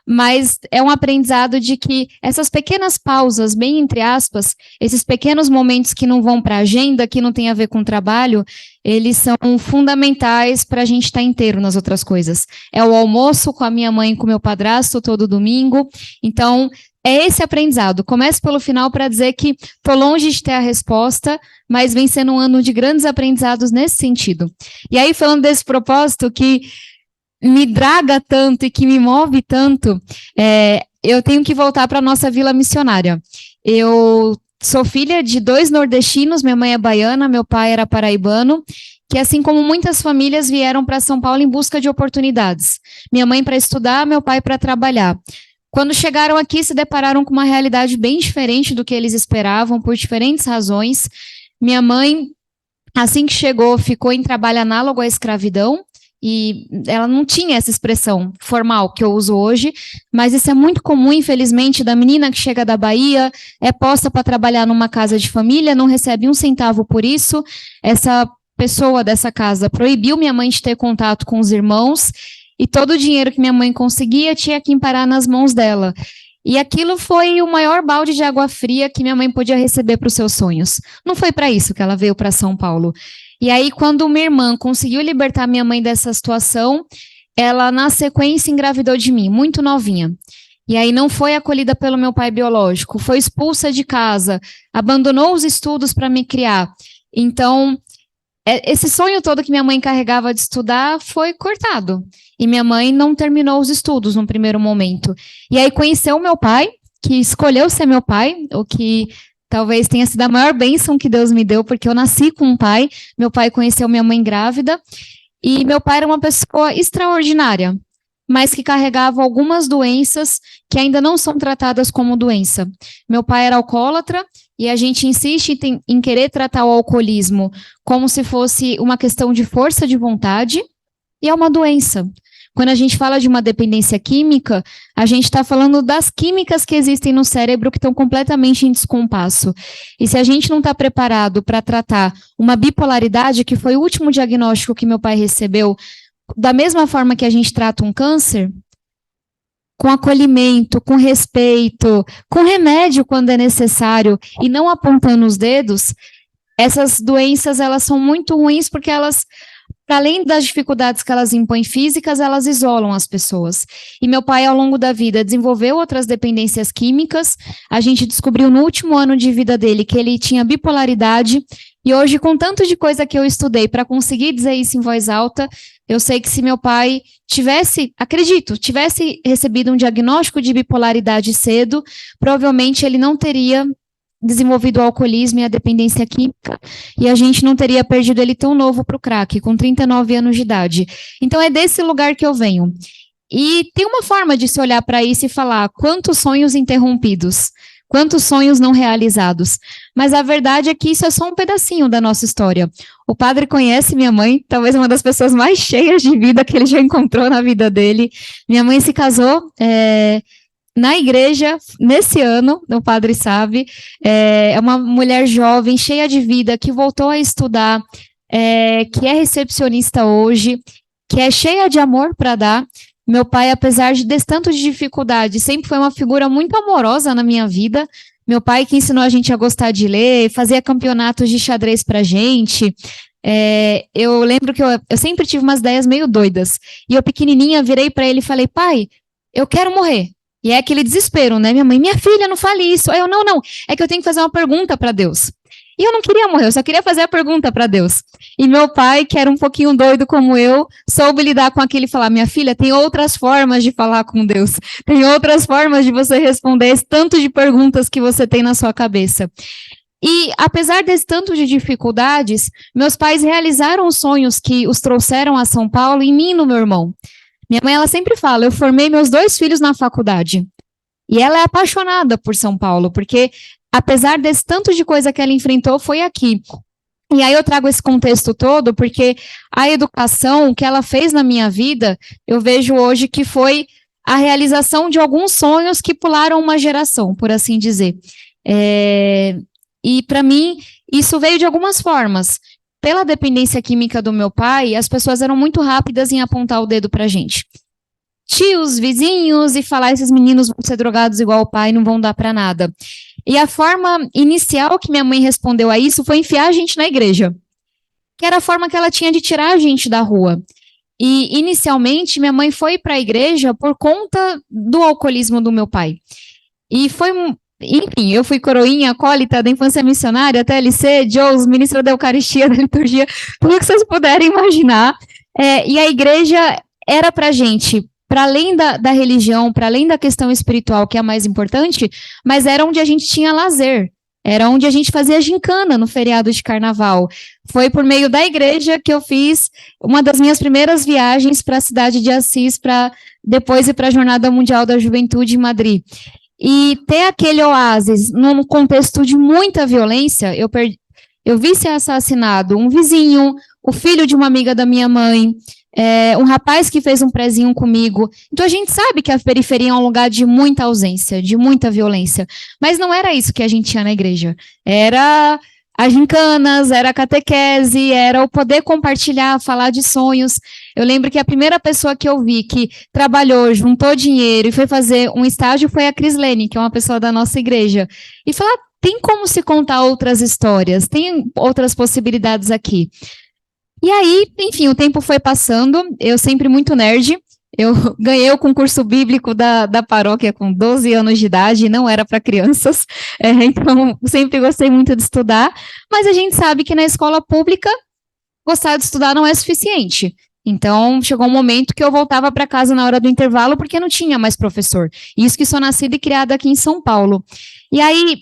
Mas é um aprendizado de que essas pequenas pausas, bem entre aspas, esses pequenos momentos que não vão para a agenda, que não tem a ver com o trabalho, eles são fundamentais para a gente estar inteiro nas outras coisas. É o almoço com a minha mãe e com o meu padrasto todo domingo. Então, é esse aprendizado. Começo pelo final para dizer que estou longe de ter a resposta, mas vem sendo um ano de grandes aprendizados nesse sentido. E aí, falando desse propósito que me draga tanto e que me move tanto, eu tenho que voltar para a nossa vila missionária. Eu sou filha de 2 nordestinos, minha mãe é baiana, meu pai era paraibano, que assim como muitas famílias vieram para São Paulo em busca de oportunidades. Minha mãe para estudar, meu pai para trabalhar. Quando chegaram aqui, se depararam com uma realidade bem diferente do que eles esperavam, por diferentes razões. Minha mãe, assim que chegou, ficou em trabalho análogo à escravidão, e ela não tinha essa expressão formal que eu uso hoje, mas isso é muito comum, infelizmente, da menina que chega da Bahia, é posta para trabalhar numa casa de família, não recebe 1 centavo por isso. Essa pessoa dessa casa proibiu minha mãe de ter contato com os irmãos, e todo o dinheiro que minha mãe conseguia tinha que parar nas mãos dela. E aquilo foi o maior balde de água fria que minha mãe podia receber para os seus sonhos. Não foi para isso que ela veio para São Paulo. E aí, quando minha irmã conseguiu libertar minha mãe dessa situação, ela, na sequência, engravidou de mim, muito novinha. E aí não foi acolhida pelo meu pai biológico, foi expulsa de casa, abandonou os estudos para me criar. Então, esse sonho todo que minha mãe carregava de estudar foi cortado. E minha mãe não terminou os estudos no primeiro momento. E aí conheceu o meu pai, que escolheu ser meu pai, o que talvez tenha sido a maior bênção que Deus me deu, porque eu nasci com um pai, meu pai conheceu minha mãe grávida, e meu pai era uma pessoa extraordinária, mas que carregava algumas doenças que ainda não são tratadas como doença. Meu pai era alcoólatra, e a gente insiste em querer tratar o alcoolismo como se fosse uma questão de força de vontade, e é uma doença. Quando a gente fala de uma dependência química, a gente está falando das químicas que existem no cérebro que estão completamente em descompasso. E se a gente não está preparado para tratar uma bipolaridade, que foi o último diagnóstico que meu pai recebeu, da mesma forma que a gente trata um câncer, com acolhimento, com respeito, com remédio quando é necessário, e não apontando os dedos, essas doenças elas são muito ruins porque elas, para além das dificuldades que elas impõem físicas, elas isolam as pessoas. E meu pai, ao longo da vida, desenvolveu outras dependências químicas. A gente descobriu no último ano de vida dele que ele tinha bipolaridade. E hoje, com tanto de coisa que eu estudei para conseguir dizer isso em voz alta, eu sei que se meu pai tivesse recebido um diagnóstico de bipolaridade cedo, provavelmente ele não teria desenvolvido o alcoolismo e a dependência química, e a gente não teria perdido ele tão novo para o crack, com 39 anos de idade. Então é desse lugar que eu venho. E tem uma forma de se olhar para isso e falar, quantos sonhos interrompidos, quantos sonhos não realizados. Mas a verdade é que isso é só um pedacinho da nossa história. O padre conhece minha mãe, talvez uma das pessoas mais cheias de vida que ele já encontrou na vida dele. Minha mãe se casou na igreja, nesse ano, o padre sabe, é uma mulher jovem, cheia de vida, que voltou a estudar, que é recepcionista hoje, que é cheia de amor para dar. Meu pai, apesar de tanto de dificuldade, sempre foi uma figura muito amorosa na minha vida. Meu pai que ensinou a gente a gostar de ler, fazia campeonatos de xadrez pra gente. Eu lembro que eu sempre tive umas ideias meio doidas. E eu pequenininha virei para ele e falei, pai, eu quero morrer. E é aquele desespero, né? Minha mãe, minha filha, não fale isso. Aí eu, não, é que eu tenho que fazer uma pergunta para Deus. E eu não queria morrer, eu só queria fazer a pergunta para Deus. E meu pai, que era um pouquinho doido como eu, soube lidar com aquilo e falar, minha filha, tem outras formas de falar com Deus. Tem outras formas de você responder esse tanto de perguntas que você tem na sua cabeça. E, apesar desse tanto de dificuldades, meus pais realizaram os sonhos que os trouxeram a São Paulo em mim e no meu irmão. Minha mãe, ela sempre fala, eu formei meus 2 filhos na faculdade. E ela é apaixonada por São Paulo, porque, apesar desse tanto de coisa que ela enfrentou, foi aqui. E aí eu trago esse contexto todo, porque a educação que ela fez na minha vida, eu vejo hoje que foi a realização de alguns sonhos que pularam uma geração, por assim dizer. E, para mim, isso veio de algumas formas. Pela dependência química do meu pai, as pessoas eram muito rápidas em apontar o dedo pra gente. Tios, vizinhos, e falar, esses meninos vão ser drogados igual o pai, não vão dar pra nada. E a forma inicial que minha mãe respondeu a isso foi enfiar a gente na igreja, que era a forma que ela tinha de tirar a gente da rua. E, inicialmente, minha mãe foi para a igreja por conta do alcoolismo do meu pai. E foi... Enfim, eu fui coroinha, acólita da infância missionária, TLC, Joes, ministra da Eucaristia, da liturgia, tudo que vocês puderem imaginar. E a igreja era pra gente, para além da religião, para além da questão espiritual, que é a mais importante, mas era onde a gente tinha lazer. Era onde a gente fazia gincana no feriado de carnaval. Foi por meio da igreja que eu fiz uma das minhas primeiras viagens para a cidade de Assis, para depois ir para a Jornada Mundial da Juventude em Madrid. E ter aquele oásis num contexto de muita violência, eu vi ser assassinado um vizinho, o filho de uma amiga da minha mãe, um rapaz que fez um prezinho comigo. Então a gente sabe que a periferia é um lugar de muita ausência, de muita violência. Mas não era isso que a gente tinha na igreja. Era as gincanas, era a catequese, era o poder compartilhar, falar de sonhos. Eu lembro que a primeira pessoa que eu vi que trabalhou, juntou dinheiro e foi fazer um estágio foi a Crislene, que é uma pessoa da nossa igreja. E falar, tem como se contar outras histórias, tem outras possibilidades aqui. E aí, enfim, o tempo foi passando, eu sempre muito nerd, eu ganhei o concurso bíblico da paróquia com 12 anos de idade, não era para crianças, então sempre gostei muito de estudar, mas a gente sabe que na escola pública gostar de estudar não é suficiente. Então, chegou um momento que eu voltava para casa na hora do intervalo porque não tinha mais professor. Isso que sou nascida e criada aqui em São Paulo. E aí,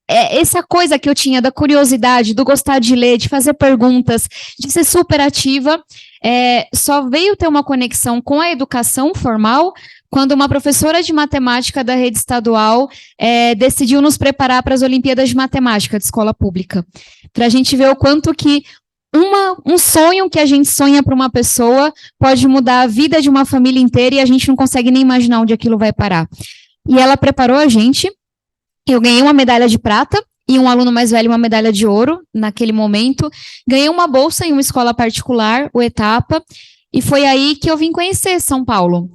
essa coisa que eu tinha da curiosidade, do gostar de ler, de fazer perguntas, de ser super ativa, só veio ter uma conexão com a educação formal quando uma professora de matemática da rede estadual decidiu nos preparar para as Olimpíadas de Matemática de escola pública. Para a gente ver o quanto que um sonho que a gente sonha para uma pessoa pode mudar a vida de uma família inteira e a gente não consegue nem imaginar onde aquilo vai parar. E ela preparou a gente, eu ganhei uma medalha de prata e um aluno mais velho uma medalha de ouro naquele momento, ganhei uma bolsa em uma escola particular, o Etapa, e foi aí que eu vim conhecer São Paulo.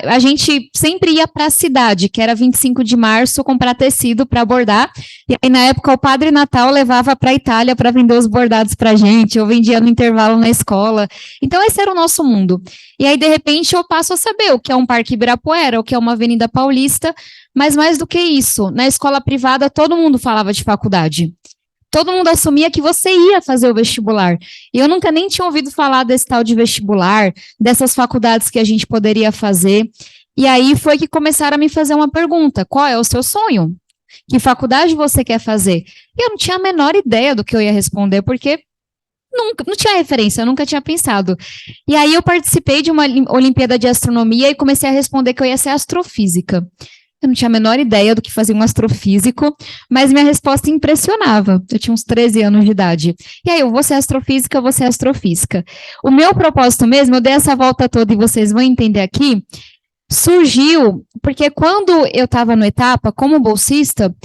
A gente sempre ia para a cidade, que era 25 de março, comprar tecido para bordar. E aí, na época, o Padre Natal levava para a Itália para vender os bordados para a gente. Eu vendia no intervalo na escola. Então, esse era o nosso mundo. E aí, de repente, eu passo a saber o que é um Parque Ibirapuera, o que é uma Avenida Paulista. Mas mais do que isso, na escola privada, todo mundo falava de faculdade. Todo mundo assumia que você ia fazer o vestibular. E eu nunca nem tinha ouvido falar desse tal de vestibular, dessas faculdades que a gente poderia fazer. E aí foi que começaram a me fazer uma pergunta: qual é o seu sonho? Que faculdade você quer fazer? E eu não tinha a menor ideia do que eu ia responder, porque não tinha referência, eu nunca tinha pensado. E aí eu participei de uma Olimpíada de Astronomia e comecei a responder que eu ia ser astrofísica. Eu não tinha a menor ideia do que fazia um astrofísico, mas minha resposta impressionava. Eu tinha uns 13 anos de idade. E aí, eu vou ser astrofísica, eu vou ser astrofísica. O meu propósito mesmo, eu dei essa volta toda e vocês vão entender aqui, surgiu porque quando eu estava no Etapa, como bolsista,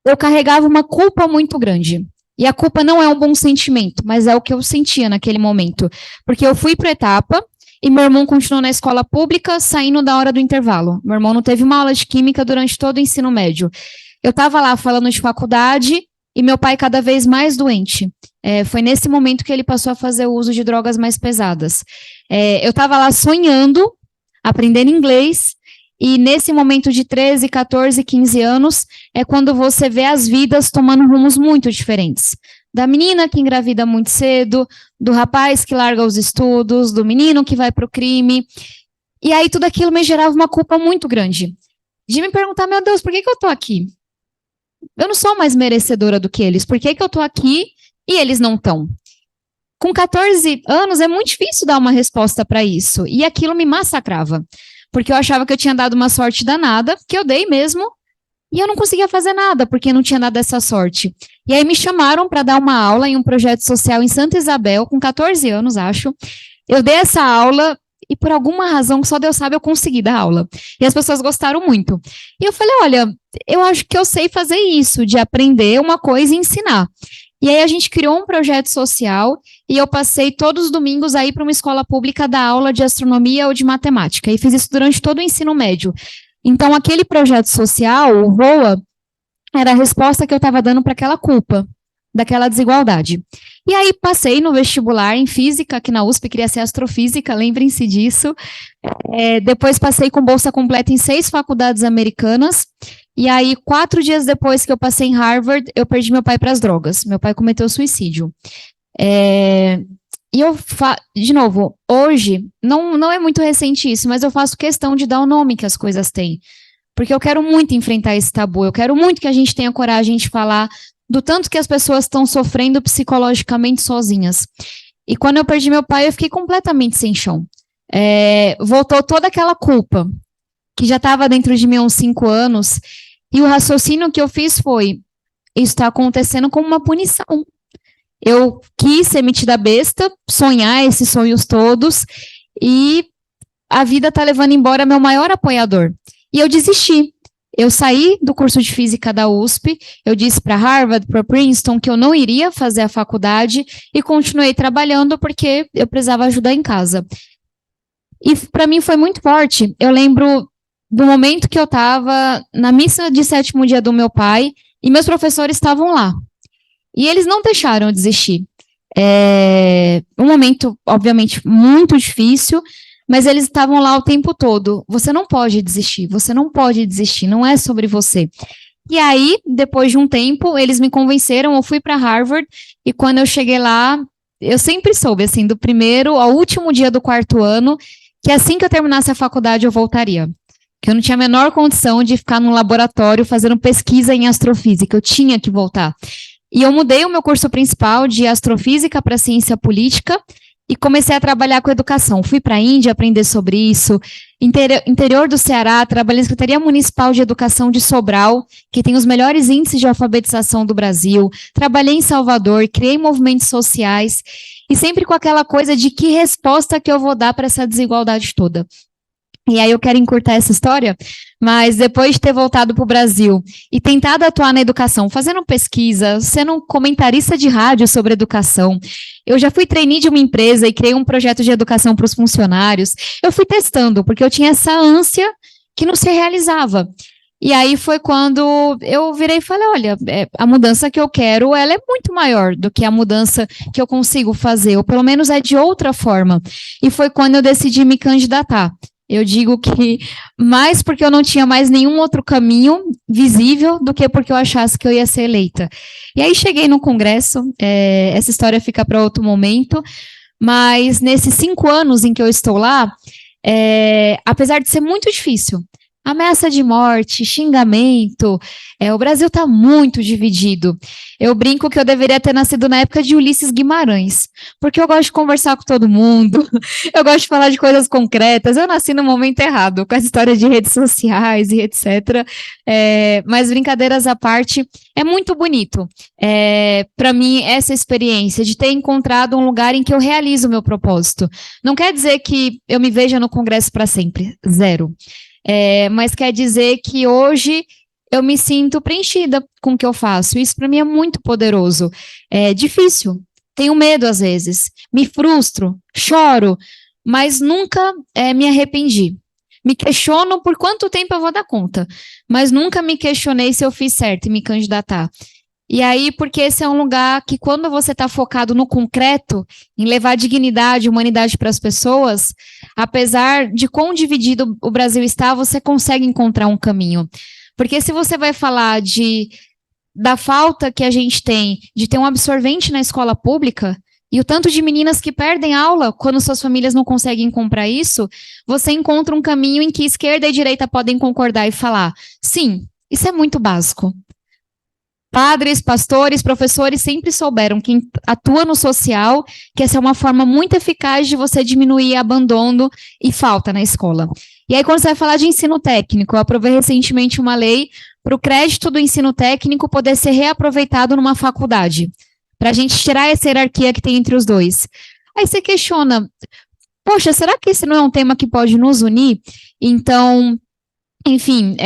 eu carregava uma culpa muito grande. E a culpa não é um bom sentimento, mas é o que eu sentia naquele momento. Porque eu fui para a Etapa, e meu irmão continuou na escola pública, saindo da hora do intervalo. Meu irmão não teve uma aula de química durante todo o ensino médio. Eu estava lá falando de faculdade e meu pai cada vez mais doente. Foi nesse momento que ele passou a fazer o uso de drogas mais pesadas. Eu estava lá sonhando, aprendendo inglês, e nesse momento de 13, 14, 15 anos, é quando você vê as vidas tomando rumos muito diferentes. Da menina que engravida muito cedo, do rapaz que larga os estudos, do menino que vai para o crime. E aí tudo aquilo me gerava uma culpa muito grande. De me perguntar, meu Deus, por que eu estou aqui? Eu não sou mais merecedora do que eles. Por que eu estou aqui e eles não estão? Com 14 anos é muito difícil dar uma resposta para isso. E aquilo me massacrava. Porque eu achava que eu tinha dado uma sorte danada, que eu dei mesmo, e eu não conseguia fazer nada, porque não tinha dado essa sorte. E aí me chamaram para dar uma aula em um projeto social em Santa Isabel, com 14 anos, acho. Eu dei essa aula e por alguma razão que só Deus sabe eu consegui dar aula. E as pessoas gostaram muito. E eu falei, olha, eu acho que eu sei fazer isso, de aprender uma coisa e ensinar. E aí a gente criou um projeto social e eu passei todos os domingos aí para uma escola pública dar aula de astronomia ou de matemática. E fiz isso durante todo o ensino médio. Então, aquele projeto social, o VOA, era a resposta que eu estava dando para aquela culpa, daquela desigualdade. E aí, passei no vestibular em física, aqui na USP, queria ser astrofísica, lembrem-se disso. Depois, passei com bolsa completa em 6 faculdades americanas. E aí, 4 dias depois que eu passei em Harvard, eu perdi meu pai para as drogas. Meu pai cometeu suicídio. E eu, de novo, hoje, não é muito recente isso, mas eu faço questão de dar o nome que as coisas têm. Porque eu quero muito enfrentar esse tabu, eu quero muito que a gente tenha coragem de falar do tanto que as pessoas estão sofrendo psicologicamente sozinhas. E quando eu perdi meu pai, eu fiquei completamente sem chão. Voltou toda aquela culpa, que já estava dentro de mim há uns 5 anos, e o raciocínio que eu fiz foi, isso está acontecendo como uma punição. Eu quis ser metida besta, sonhar esses sonhos todos, e a vida está levando embora meu maior apoiador. E eu desisti. Eu saí do curso de física da USP, eu disse para Harvard, para Princeton, que eu não iria fazer a faculdade, e continuei trabalhando porque eu precisava ajudar em casa. E para mim foi muito forte. Eu lembro do momento que eu estava na missa de 7º dia do meu pai, e meus professores estavam lá. E eles não deixaram eu desistir. Um momento, obviamente, muito difícil, mas eles estavam lá o tempo todo. Você não pode desistir, não é sobre você. E aí, depois de um tempo, eles me convenceram, eu fui para Harvard, e quando eu cheguei lá, eu sempre soube, assim, do primeiro ao último dia do 4º ano, que assim que eu terminasse a faculdade eu voltaria. Que eu não tinha a menor condição de ficar num laboratório fazendo pesquisa em astrofísica, eu tinha que voltar. E eu mudei o meu curso principal de astrofísica para ciência política e comecei a trabalhar com educação. Fui para a Índia aprender sobre isso, interior do Ceará, trabalhei na Secretaria Municipal de Educação de Sobral, que tem os melhores índices de alfabetização do Brasil, trabalhei em Salvador, criei movimentos sociais, e sempre com aquela coisa de que resposta que eu vou dar para essa desigualdade toda. E aí eu quero encurtar essa história, mas depois de ter voltado para o Brasil e tentado atuar na educação, fazendo pesquisa, sendo um comentarista de rádio sobre educação, eu já fui trainee de uma empresa e criei um projeto de educação para os funcionários. Eu fui testando, porque eu tinha essa ânsia que não se realizava. E aí foi quando eu virei e falei, olha, a mudança que eu quero, ela é muito maior do que a mudança que eu consigo fazer, ou pelo menos é de outra forma. E foi quando eu decidi me candidatar. Eu digo que mais porque eu não tinha mais nenhum outro caminho visível do que porque eu achasse que eu ia ser eleita. E aí cheguei no Congresso, essa história fica para outro momento, mas nesses 5 anos em que eu estou lá, apesar de ser muito difícil, Ameaça de morte, xingamento. O Brasil está muito dividido. Eu brinco que eu deveria ter nascido na época de Ulisses Guimarães, porque eu gosto de conversar com todo mundo, eu gosto de falar de coisas concretas. Eu nasci no momento errado, com essa história de redes sociais e etc. Mas brincadeiras à parte, é muito bonito. Para mim, essa experiência de ter encontrado um lugar em que eu realizo o meu propósito. Não quer dizer que eu me veja no Congresso para sempre, zero. Mas quer dizer que hoje eu me sinto preenchida com o que eu faço. Isso para mim é muito poderoso. É difícil, tenho medo às vezes, me frustro, choro, mas nunca me arrependi. Me questiono por quanto tempo eu vou dar conta, mas nunca me questionei se eu fiz certo em me candidatar. E aí, porque esse é um lugar que quando você está focado no concreto, em levar dignidade, humanidade para as pessoas, apesar de quão dividido o Brasil está, você consegue encontrar um caminho. Porque se você vai falar da falta que a gente tem de ter um absorvente na escola pública, e o tanto de meninas que perdem aula quando suas famílias não conseguem comprar isso, você encontra um caminho em que esquerda e direita podem concordar e falar, sim, isso é muito básico. Padres, pastores, professores sempre souberam, quem atua no social, que essa é uma forma muito eficaz de você diminuir abandono e falta na escola. E aí, quando você vai falar de ensino técnico, eu aprovei recentemente uma lei para o crédito do ensino técnico poder ser reaproveitado numa faculdade, para a gente tirar essa hierarquia que tem entre os dois. Aí você questiona, poxa, será que esse não é um tema que pode nos unir? Então, enfim,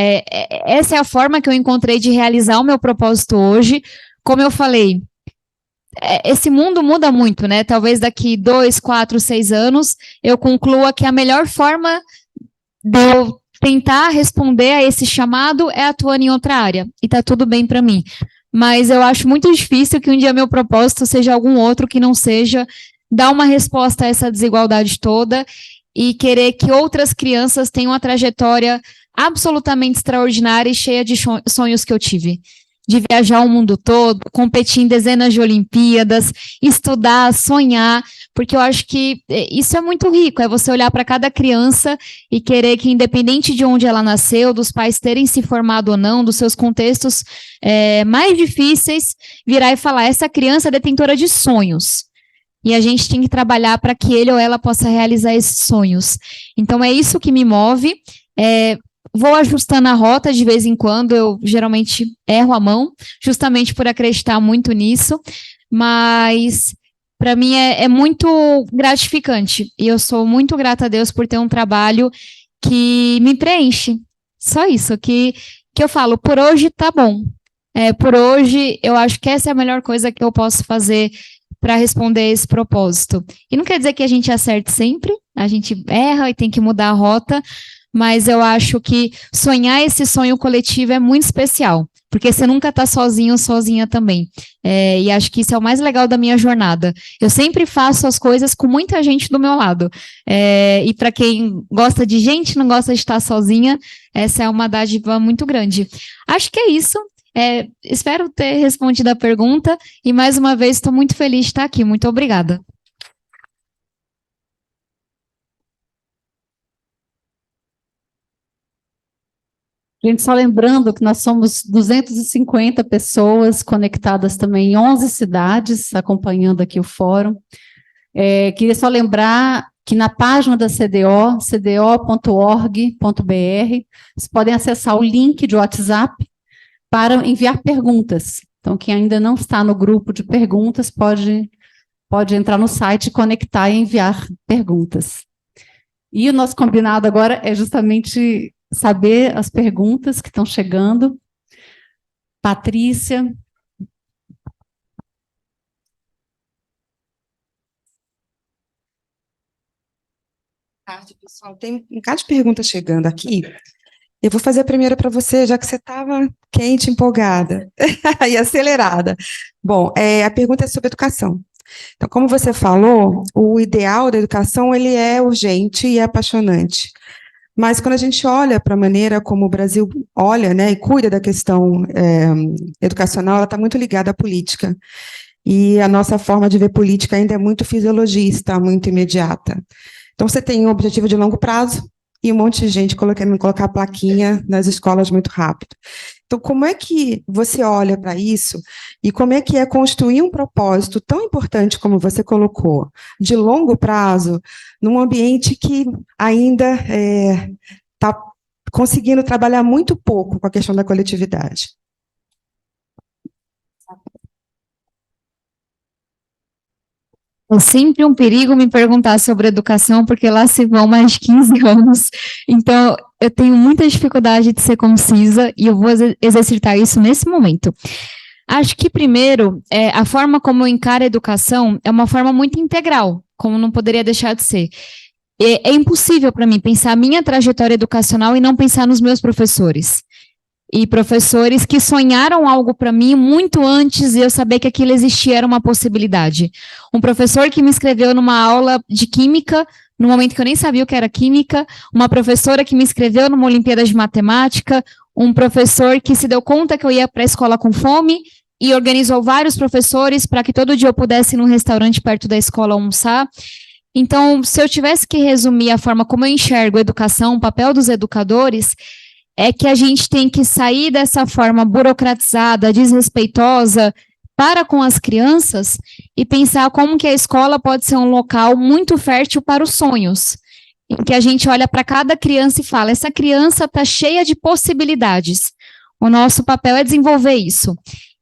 essa é a forma que eu encontrei de realizar o meu propósito hoje. Como eu falei, esse mundo muda muito, né? Talvez daqui 2, 4, 6 anos eu conclua que a melhor forma de eu tentar responder a esse chamado é atuando em outra área. E tá tudo bem para mim. Mas eu acho muito difícil que um dia meu propósito seja algum outro que não seja dar uma resposta a essa desigualdade toda e querer que outras crianças tenham uma trajetória absolutamente extraordinária e cheia de sonhos que eu tive. De viajar o mundo todo, competir em dezenas de Olimpíadas, estudar, sonhar, porque eu acho que isso é muito rico, é você olhar para cada criança e querer que, independente de onde ela nasceu, dos pais terem se formado ou não, dos seus contextos mais difíceis, virar e falar, essa criança é detentora de sonhos. E a gente tem que trabalhar para que ele ou ela possa realizar esses sonhos. Então, é isso que me move. Vou ajustando a rota de vez em quando, eu geralmente erro a mão, justamente por acreditar muito nisso, mas para mim é muito gratificante, e eu sou muito grata a Deus por ter um trabalho que me preenche, só isso, que eu falo, por hoje tá bom, por hoje eu acho que essa é a melhor coisa que eu posso fazer para responder esse propósito. E não quer dizer que a gente acerte sempre, a gente erra e tem que mudar a rota, mas eu acho que sonhar esse sonho coletivo é muito especial, porque você nunca está sozinho, sozinha também. E acho que isso é o mais legal da minha jornada. Eu sempre faço as coisas com muita gente do meu lado. E para quem gosta de gente, não gosta de estar sozinha, essa é uma dádiva muito grande. Acho que é isso. Espero ter respondido a pergunta e, mais uma vez, estou muito feliz de estar aqui. Muito obrigada. Gente, só lembrando que nós somos 250 pessoas conectadas também em 11 cidades, acompanhando aqui o fórum. Queria só lembrar que na página da CDO, cdo.org.br, vocês podem acessar o link de WhatsApp para enviar perguntas. Então, quem ainda não está no grupo de perguntas, pode entrar no site, conectar e enviar perguntas. E o nosso combinado agora é justamente saber as perguntas que estão chegando. Patrícia. Boa tarde, pessoal. Tem um bocado de perguntas chegando aqui. Eu vou fazer a primeira para você, já que você estava quente, empolgada e acelerada. Bom, a pergunta é sobre educação. Então, como você falou, o ideal da educação ele é urgente e é apaixonante. Mas quando a gente olha para a maneira como o Brasil olha, né, e cuida da questão educacional, ela está muito ligada à política. E a nossa forma de ver política ainda é muito fisiologista, muito imediata. Então, você tem um objetivo de longo prazo e um monte de gente querendo colocar plaquinha nas escolas muito rápido. Então, como é que você olha para isso e como é que é construir um propósito tão importante como você colocou, de longo prazo, num ambiente que ainda está conseguindo trabalhar muito pouco com a questão da coletividade? É sempre um perigo me perguntar sobre educação, porque lá se vão mais de 15 anos. Então, eu tenho muita dificuldade de ser concisa e eu vou exercitar isso nesse momento. Acho que, primeiro, a forma como eu encaro a educação é uma forma muito integral, como não poderia deixar de ser. É impossível para mim pensar a minha trajetória educacional e não pensar nos meus professores. E professores que sonharam algo para mim muito antes de eu saber que aquilo existia, era uma possibilidade. Um professor que me inscreveu numa aula de química, no momento que eu nem sabia o que era química, uma professora que me inscreveu numa Olimpíada de Matemática, um professor que se deu conta que eu ia para a escola com fome e organizou vários professores para que todo dia eu pudesse ir num restaurante perto da escola almoçar. Então, se eu tivesse que resumir a forma como eu enxergo a educação, o papel dos educadores, é que a gente tem que sair dessa forma burocratizada, desrespeitosa para com as crianças e pensar como que a escola pode ser um local muito fértil para os sonhos, em que a gente olha para cada criança e fala, essa criança está cheia de possibilidades, o nosso papel é desenvolver isso.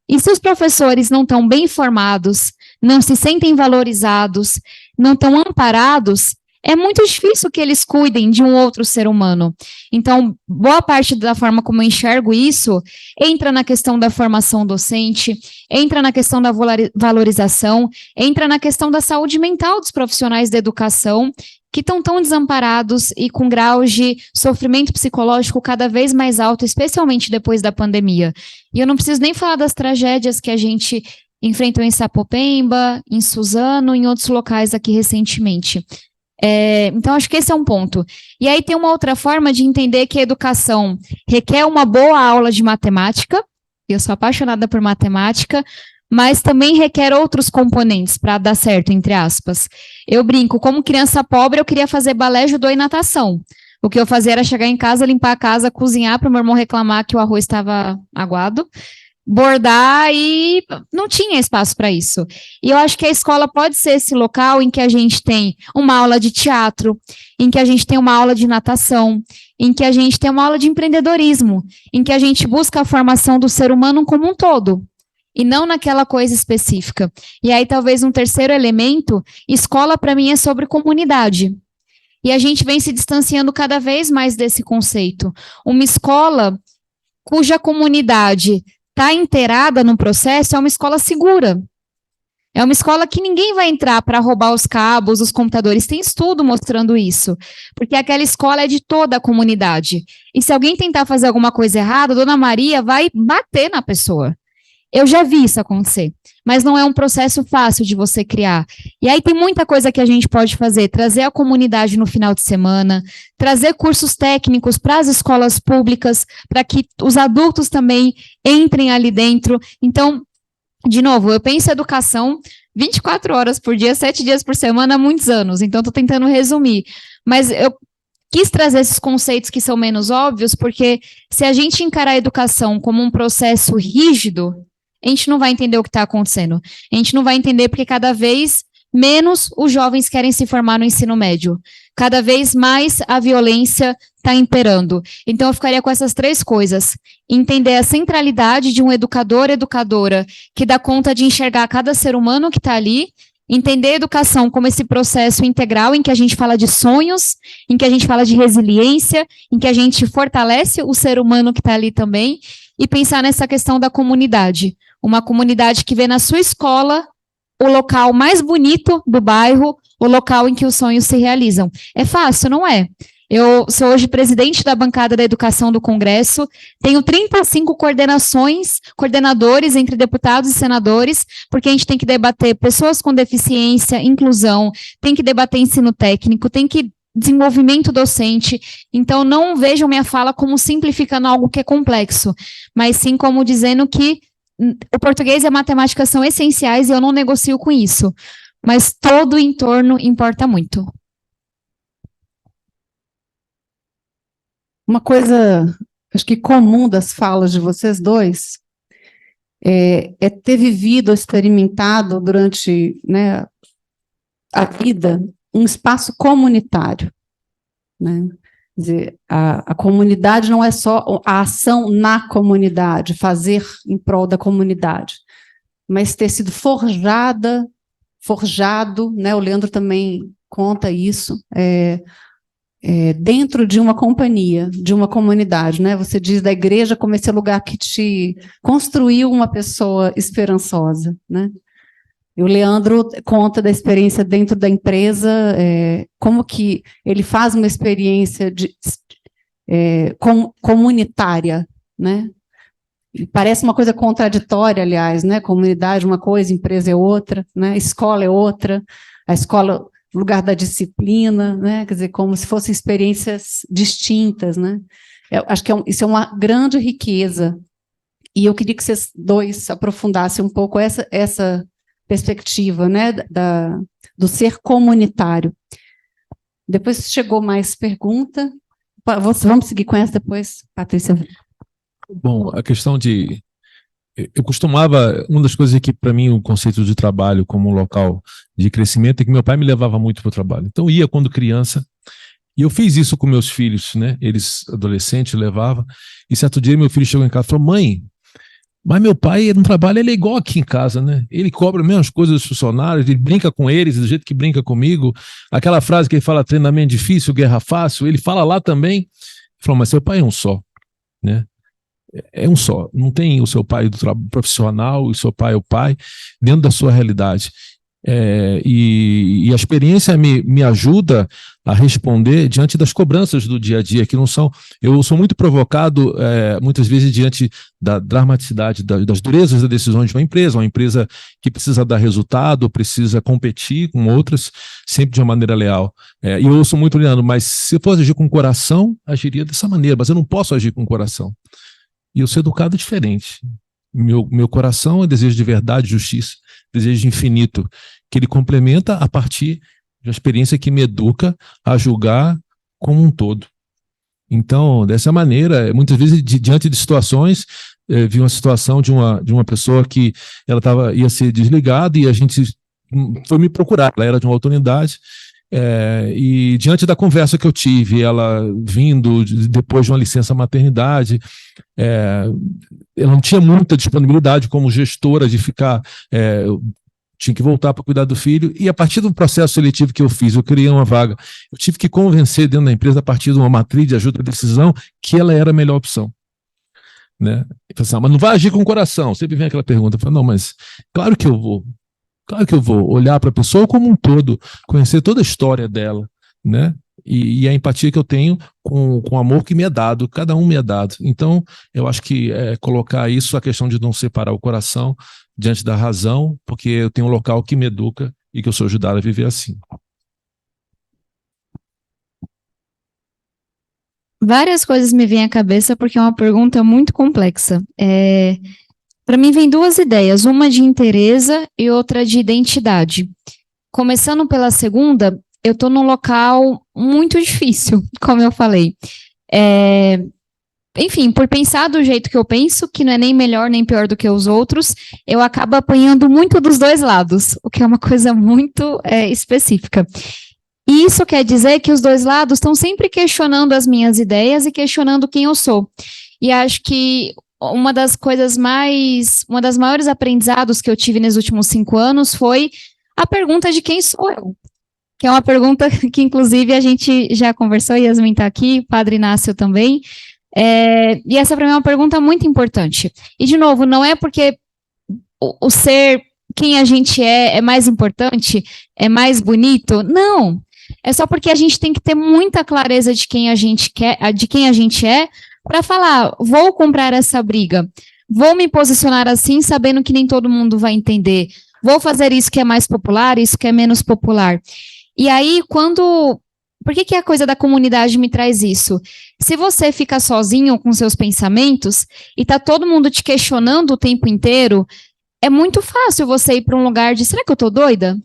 E se os professores não estão bem formados, não se sentem valorizados, não estão amparados, é muito difícil que eles cuidem de um outro ser humano. Então, boa parte da forma como eu enxergo isso entra na questão da formação docente, entra na questão da valorização, entra na questão da saúde mental dos profissionais da educação, que estão tão desamparados e com graus de sofrimento psicológico cada vez mais alto, especialmente depois da pandemia. E eu não preciso nem falar das tragédias que a gente enfrentou em Sapopemba, em Suzano, em outros locais aqui recentemente. Então, acho que esse é um ponto. E aí tem uma outra forma de entender que a educação requer uma boa aula de matemática, eu sou apaixonada por matemática, mas também requer outros componentes para dar certo, entre aspas. Eu brinco, como criança pobre, eu queria fazer balé, judô e natação. O que eu fazia era chegar em casa, limpar a casa, cozinhar para o meu irmão reclamar que o arroz estava aguado, bordar e não tinha espaço para isso. E eu acho que a escola pode ser esse local em que a gente tem uma aula de teatro, em que a gente tem uma aula de natação, em que a gente tem uma aula de empreendedorismo, em que a gente busca a formação do ser humano como um todo, e não naquela coisa específica. E aí talvez um terceiro elemento, escola para mim é sobre comunidade. E a gente vem se distanciando cada vez mais desse conceito. Uma escola cuja comunidade está inteirada no processo, é uma escola segura. É uma escola que ninguém vai entrar para roubar os cabos, os computadores. Tem estudo mostrando isso. Porque aquela escola é de toda a comunidade. E se alguém tentar fazer alguma coisa errada, a Dona Maria vai bater na pessoa. Eu já vi isso acontecer. Mas não é um processo fácil de você criar. E aí tem muita coisa que a gente pode fazer. Trazer a comunidade no final de semana, trazer cursos técnicos para as escolas públicas, para que os adultos também entrem ali dentro. Então, de novo, eu penso em educação 24 horas por dia, 7 dias por semana, há muitos anos. Então, estou tentando resumir. Mas eu quis trazer esses conceitos que são menos óbvios, porque se a gente encarar a educação como um processo rígido, a gente não vai entender o que está acontecendo. A gente não vai entender porque cada vez menos os jovens querem se formar no ensino médio. Cada vez mais a violência está imperando. Então, eu ficaria com essas 3 coisas. Entender a centralidade de um educador, educadora, que dá conta de enxergar cada ser humano que está ali, entender a educação como esse processo integral em que a gente fala de sonhos, em que a gente fala de resiliência, em que a gente fortalece o ser humano que está ali também, e pensar nessa questão da comunidade. Uma comunidade que vê na sua escola o local mais bonito do bairro, o local em que os sonhos se realizam. É fácil, não é? Eu sou hoje presidente da bancada da educação do Congresso, tenho 35 coordenadores entre deputados e senadores, porque a gente tem que debater pessoas com deficiência, inclusão, tem que debater ensino técnico, tem que desenvolvimento docente. Então, não vejam minha fala como simplificando algo que é complexo, mas sim como dizendo que o português e a matemática são essenciais e eu não negocio com isso. Mas todo o entorno importa muito. uma coisa, acho que comum das falas de vocês dois é ter vivido ou experimentado durante, né, a vida um espaço comunitário, né? Quer dizer, a comunidade não é só a ação na comunidade, fazer em prol da comunidade, mas ter sido forjado, né? O Leandro também conta isso, dentro de uma companhia, de uma comunidade, né? Você diz da igreja como esse lugar que te construiu uma pessoa esperançosa, né? E o Leandro conta da experiência dentro da empresa, como que ele faz uma experiência comunitária, né? E parece uma coisa contraditória, aliás, né? Comunidade é uma coisa, empresa é outra, né? Escola é outra, a escola, lugar da disciplina, né? Quer dizer, como se fossem experiências distintas, né? Eu acho que isso é uma grande riqueza, e eu queria que vocês dois aprofundassem um pouco essa perspectiva, né, do ser comunitário. Depois chegou mais pergunta. Vamos seguir com essa depois, Patrícia. Bom, a questão de... Eu costumava... Uma das coisas que, para mim, o conceito de trabalho como um local de crescimento é que meu pai me levava muito para o trabalho. Então, eu ia quando criança, e eu fiz isso com meus filhos, né? Eles, adolescentes, levavam. E certo dia, meu filho chegou em casa e falou: mãe, mas meu pai no trabalho, ele é igual aqui em casa, né? Ele cobra as mesmas coisas dos funcionários, ele brinca com eles do jeito que brinca comigo. Aquela frase que ele fala, treinamento difícil, guerra fácil, ele fala lá também. Ele falou: mas seu pai é um só, né? É um só. Não tem o seu pai do profissional, o seu pai é o pai, dentro da sua realidade. E a experiência me ajuda a responder diante das cobranças do dia a dia, que não são... Eu sou muito provocado, muitas vezes, diante da dramaticidade, das durezas das decisões de uma empresa que precisa dar resultado, precisa competir com outras, sempre de uma maneira leal. E eu sou muito olhando, mas se eu fosse agir com o coração, agiria dessa maneira, mas eu não posso agir com o coração. E eu sou educado diferente. Meu coração é desejo de verdade, justiça, desejo de infinito, que ele complementa a partir de uma experiência que me educa a julgar como um todo. Então, dessa maneira, muitas vezes, diante de situações, vi uma situação de uma pessoa que ela ia ser desligada e a gente foi me procurar, ela era de uma autoridade, e diante da conversa que eu tive, ela vindo depois de uma licença maternidade, ela não tinha muita disponibilidade como gestora de ficar, tinha que voltar para cuidar do filho, e a partir do processo seletivo que eu fiz, eu criei uma vaga, eu tive que convencer dentro da empresa, a partir de uma matriz de ajuda à decisão, que ela era a melhor opção. Né? Eu falei assim: mas não vai agir com o coração. Sempre vem aquela pergunta, eu falo: não, mas claro que eu vou olhar para a pessoa como um todo, conhecer toda a história dela, né? E a empatia que eu tenho com o amor que me é dado, cada um me é dado. Então, eu acho que colocar isso, a questão de não separar o coração diante da razão, porque eu tenho um local que me educa e que eu sou ajudado a viver assim. Várias coisas me vêm à cabeça porque é uma pergunta muito complexa. Para mim, vem duas ideias, uma de interesse e outra de identidade. Começando pela segunda, eu estou num local muito difícil, como eu falei. Enfim, por pensar do jeito que eu penso, que não é nem melhor nem pior do que os outros, eu acabo apanhando muito dos dois lados, o que é uma coisa muito específica. E isso quer dizer que os dois lados estão sempre questionando as minhas ideias e questionando quem eu sou. E acho que uma das maiores aprendizados que eu tive nos últimos 5 anos foi a pergunta de quem sou eu. Que é uma pergunta que, inclusive, a gente já conversou, Yasmin está aqui, o Padre Inácio também, e essa para mim é uma pergunta muito importante. E, de novo, não é porque o ser quem a gente é mais importante, é mais bonito, não. É só porque a gente tem que ter muita clareza de quem a gente é, para falar: vou comprar essa briga, vou me posicionar assim, sabendo que nem todo mundo vai entender, vou fazer isso que é mais popular, isso que é menos popular. E aí, por que a coisa da comunidade me traz isso? Se você fica sozinho com seus pensamentos e tá todo mundo te questionando o tempo inteiro, é muito fácil você ir para um lugar de: será que eu tô doida?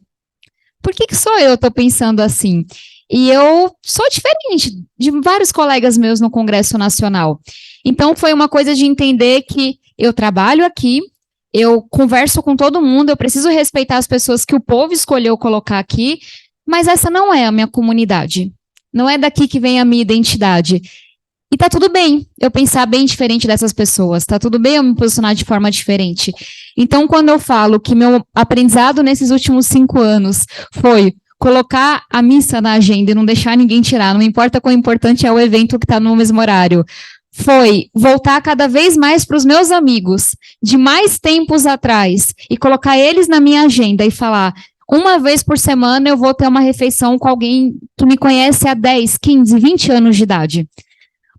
Por que só eu tô pensando assim? E eu sou diferente de vários colegas meus no Congresso Nacional. Então, foi uma coisa de entender que eu trabalho aqui, eu converso com todo mundo, eu preciso respeitar as pessoas que o povo escolheu colocar aqui, mas essa não é a minha comunidade. Não é daqui que vem a minha identidade. E tá tudo bem eu pensar bem diferente dessas pessoas, tá tudo bem eu me posicionar de forma diferente. Então, quando eu falo que meu aprendizado nesses últimos 5 anos foi colocar a missa na agenda e não deixar ninguém tirar, não importa quão importante é o evento que está no mesmo horário, foi voltar cada vez mais para os meus amigos de mais tempos atrás e colocar eles na minha agenda e falar, uma vez por semana eu vou ter uma refeição com alguém que me conhece há 10, 15, 20 anos de idade.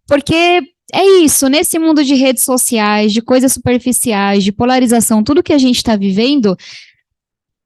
Porque é isso, nesse mundo de redes sociais, de coisas superficiais, de polarização, tudo que a gente está vivendo,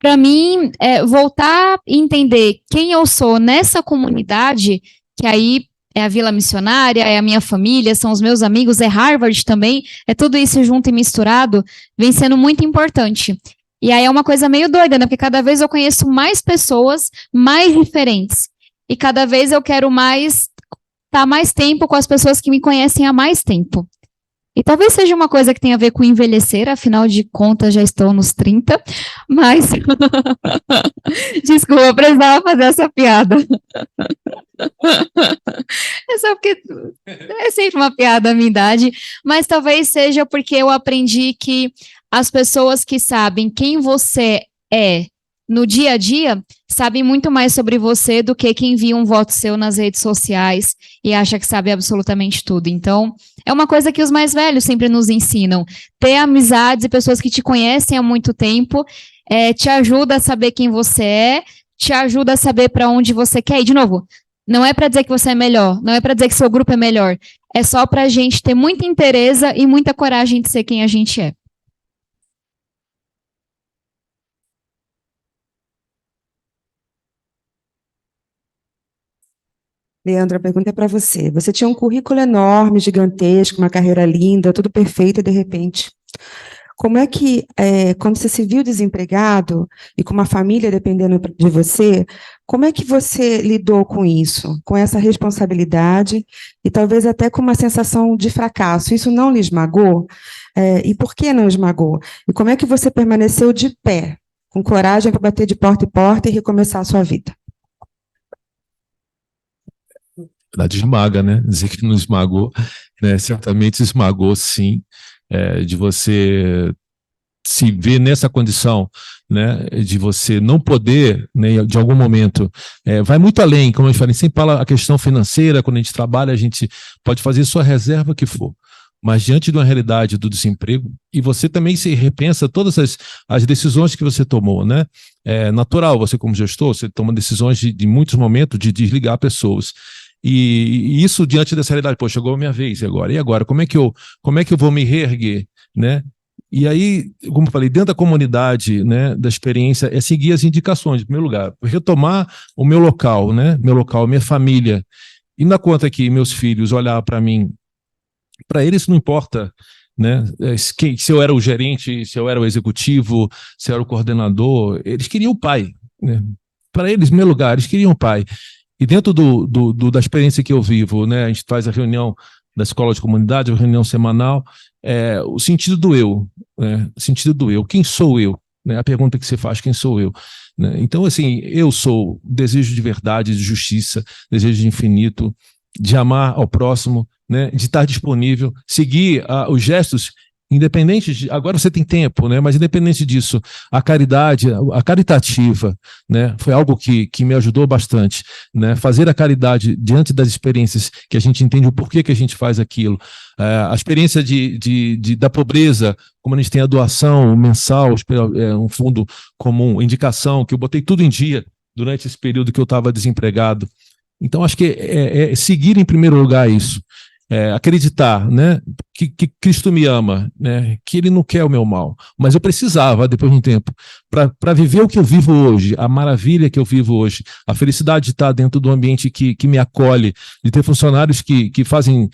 para mim, voltar a entender quem eu sou nessa comunidade, que aí é a Vila Missionária, é a minha família, são os meus amigos, é Harvard também, é tudo isso junto e misturado, vem sendo muito importante. E aí é uma coisa meio doida, né? Porque cada vez eu conheço mais pessoas mais diferentes. E cada vez eu quero estar mais tempo com as pessoas que me conhecem há mais tempo. E talvez seja uma coisa que tenha a ver com envelhecer, afinal de contas já estou nos 30, mas desculpa, eu precisava fazer essa piada. É só porque é sempre uma piada a minha idade, mas talvez seja porque eu aprendi que as pessoas que sabem quem você é no dia a dia sabem muito mais sobre você do que quem envia um voto seu nas redes sociais e acha que sabe absolutamente tudo. Então, é uma coisa que os mais velhos sempre nos ensinam. Ter amizades e pessoas que te conhecem há muito tempo te ajuda a saber quem você é, te ajuda a saber para onde você quer ir. De novo, não é para dizer que você é melhor, não é para dizer que seu grupo é melhor. É só para a gente ter muita inteireza e muita coragem de ser quem a gente é. Leandro, a pergunta é para você. Você tinha um currículo enorme, gigantesco, uma carreira linda, tudo perfeito, e de repente, como é que, quando você se viu desempregado e com uma família dependendo de você, como é que você lidou com isso, com essa responsabilidade e talvez até com uma sensação de fracasso? Isso não lhe esmagou? E por que não esmagou? E como é que você permaneceu de pé, com coragem para bater de porta em porta e recomeçar a sua vida? Verdade, esmaga, né? Dizer que não esmagou, né? Certamente esmagou, sim, de você se ver nessa condição, né? De você não poder, né? De algum momento, vai muito além, como eu falei, sempre fala a questão financeira, quando a gente trabalha, a gente pode fazer sua reserva que for, mas diante de uma realidade do desemprego, e você também se repensa todas as decisões que você tomou, né? É natural, você como gestor, você toma decisões de muitos momentos de desligar pessoas. E isso diante dessa realidade, pô, chegou a minha vez, e agora? Como é que eu vou me reerguer, né? E aí, como eu falei, dentro da comunidade, né, da experiência, é seguir as indicações, em primeiro lugar, retomar o meu local, né, minha família, e na conta que meus filhos olhar para mim, para eles não importa, né, se eu era o gerente, se eu era o executivo, se eu era o coordenador, eles queriam o pai, né? Para eles, em primeiro lugar, eles queriam o pai. E dentro da experiência que eu vivo, né, a gente faz a reunião da escola de comunidade, a reunião semanal, o sentido do eu, né, o sentido do eu, quem sou eu? Né, a pergunta que você faz, quem sou eu? Né? Então, assim, eu sou desejo de verdade, de justiça, desejo de infinito, de amar ao próximo, né, de estar disponível, seguir os gestos, independente de, agora você tem tempo, né, mas independente disso, a caridade, a caritativa, né, foi algo que me ajudou bastante, né, fazer a caridade diante das experiências que a gente entende o porquê que a gente faz aquilo, a experiência da pobreza, como a gente tem a doação mensal, um fundo comum, indicação, que eu botei tudo em dia durante esse período que eu estava desempregado. Então, acho que é seguir em primeiro lugar isso. Acreditar, né, que Cristo me ama, né, que Ele não quer o meu mal, mas eu precisava, depois de um tempo, para viver o que eu vivo hoje, a maravilha que eu vivo hoje, a felicidade de estar dentro do ambiente que me acolhe, de ter funcionários que fazem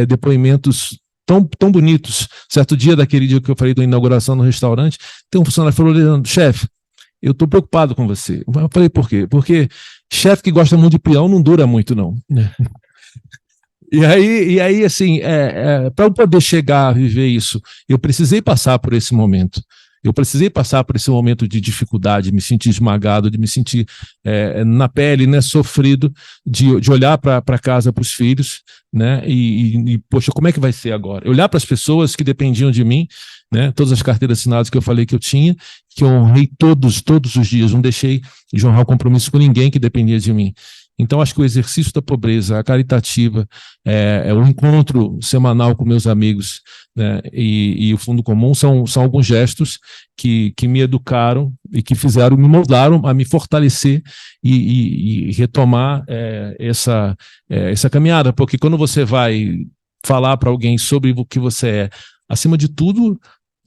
depoimentos tão bonitos. Certo dia, daquele dia que eu falei da inauguração no restaurante, tem um funcionário que falou, Leandro, chefe, eu estou preocupado com você. Eu falei, por quê? Porque chefe que gosta muito de peão não dura muito, não. E aí assim, para eu poder chegar a viver isso, eu precisei passar por esse momento. Eu precisei passar por esse momento de dificuldade, de me sentir esmagado, de me sentir na pele, né, sofrido, de olhar para casa, para os filhos, né, e, poxa, como é que vai ser agora? Olhar para as pessoas que dependiam de mim, né, todas as carteiras assinadas que eu falei que eu tinha, que eu honrei todos os dias, não deixei de honrar o compromisso com ninguém que dependia de mim. Então, acho que o exercício da pobreza, a caritativa, o encontro semanal com meus amigos, né, e o Fundo Comum são alguns gestos que me educaram e que me moldaram a me fortalecer e retomar essa caminhada. Porque quando você vai falar para alguém sobre o que você é, acima de tudo,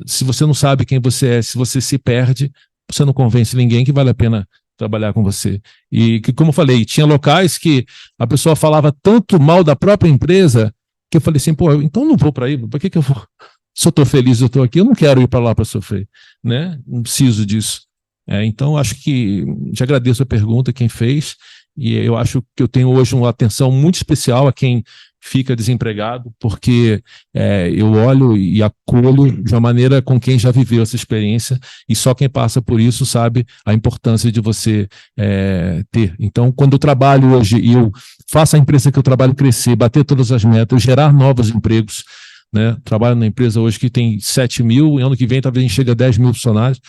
se você não sabe quem você é, se você se perde, você não convence ninguém que vale a pena trabalhar com você. E que, como eu falei, tinha locais que a pessoa falava tanto mal da própria empresa que eu falei assim, pô, então não vou para aí, para que eu vou? Se eu estou feliz, eu estou aqui, eu não quero ir para lá para sofrer, né? Não preciso disso. Então, acho que te agradeço a pergunta, quem fez, e eu acho que eu tenho hoje uma atenção muito especial a quem fica desempregado, porque eu olho e acolho de uma maneira com quem já viveu essa experiência, e só quem passa por isso sabe a importância de você ter. Então, quando eu trabalho hoje e eu faço a empresa que eu trabalho crescer, bater todas as metas, gerar novos empregos, né? Trabalho na empresa hoje que tem 7 mil, e ano que vem talvez a gente chegue a 10 mil funcionários.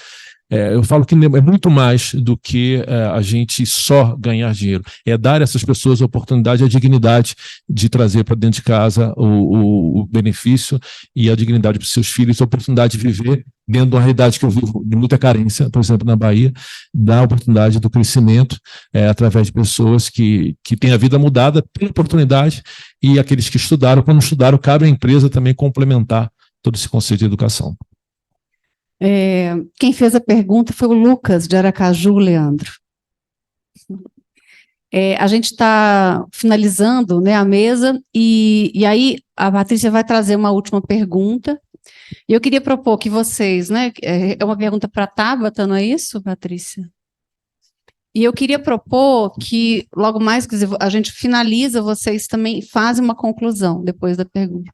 Eu falo que é muito mais do que a gente só ganhar dinheiro. É dar a essas pessoas a oportunidade, a dignidade de trazer para dentro de casa o benefício e a dignidade para os seus filhos, a oportunidade de viver dentro de uma realidade que eu vivo de muita carência, por exemplo, na Bahia, dar a oportunidade do crescimento através de pessoas que têm a vida mudada pela oportunidade, e aqueles que estudaram, quando estudaram, cabe à empresa também complementar todo esse conceito de educação. Quem fez a pergunta foi o Lucas, de Aracaju, Leandro. A gente está finalizando, né, a mesa, e aí a Patrícia vai trazer uma última pergunta. E eu queria propor que vocês, né, é uma pergunta para a Tabata, não é isso, Patrícia? E eu queria propor que, logo mais, quer dizer, a gente finaliza, vocês também fazem uma conclusão depois da pergunta.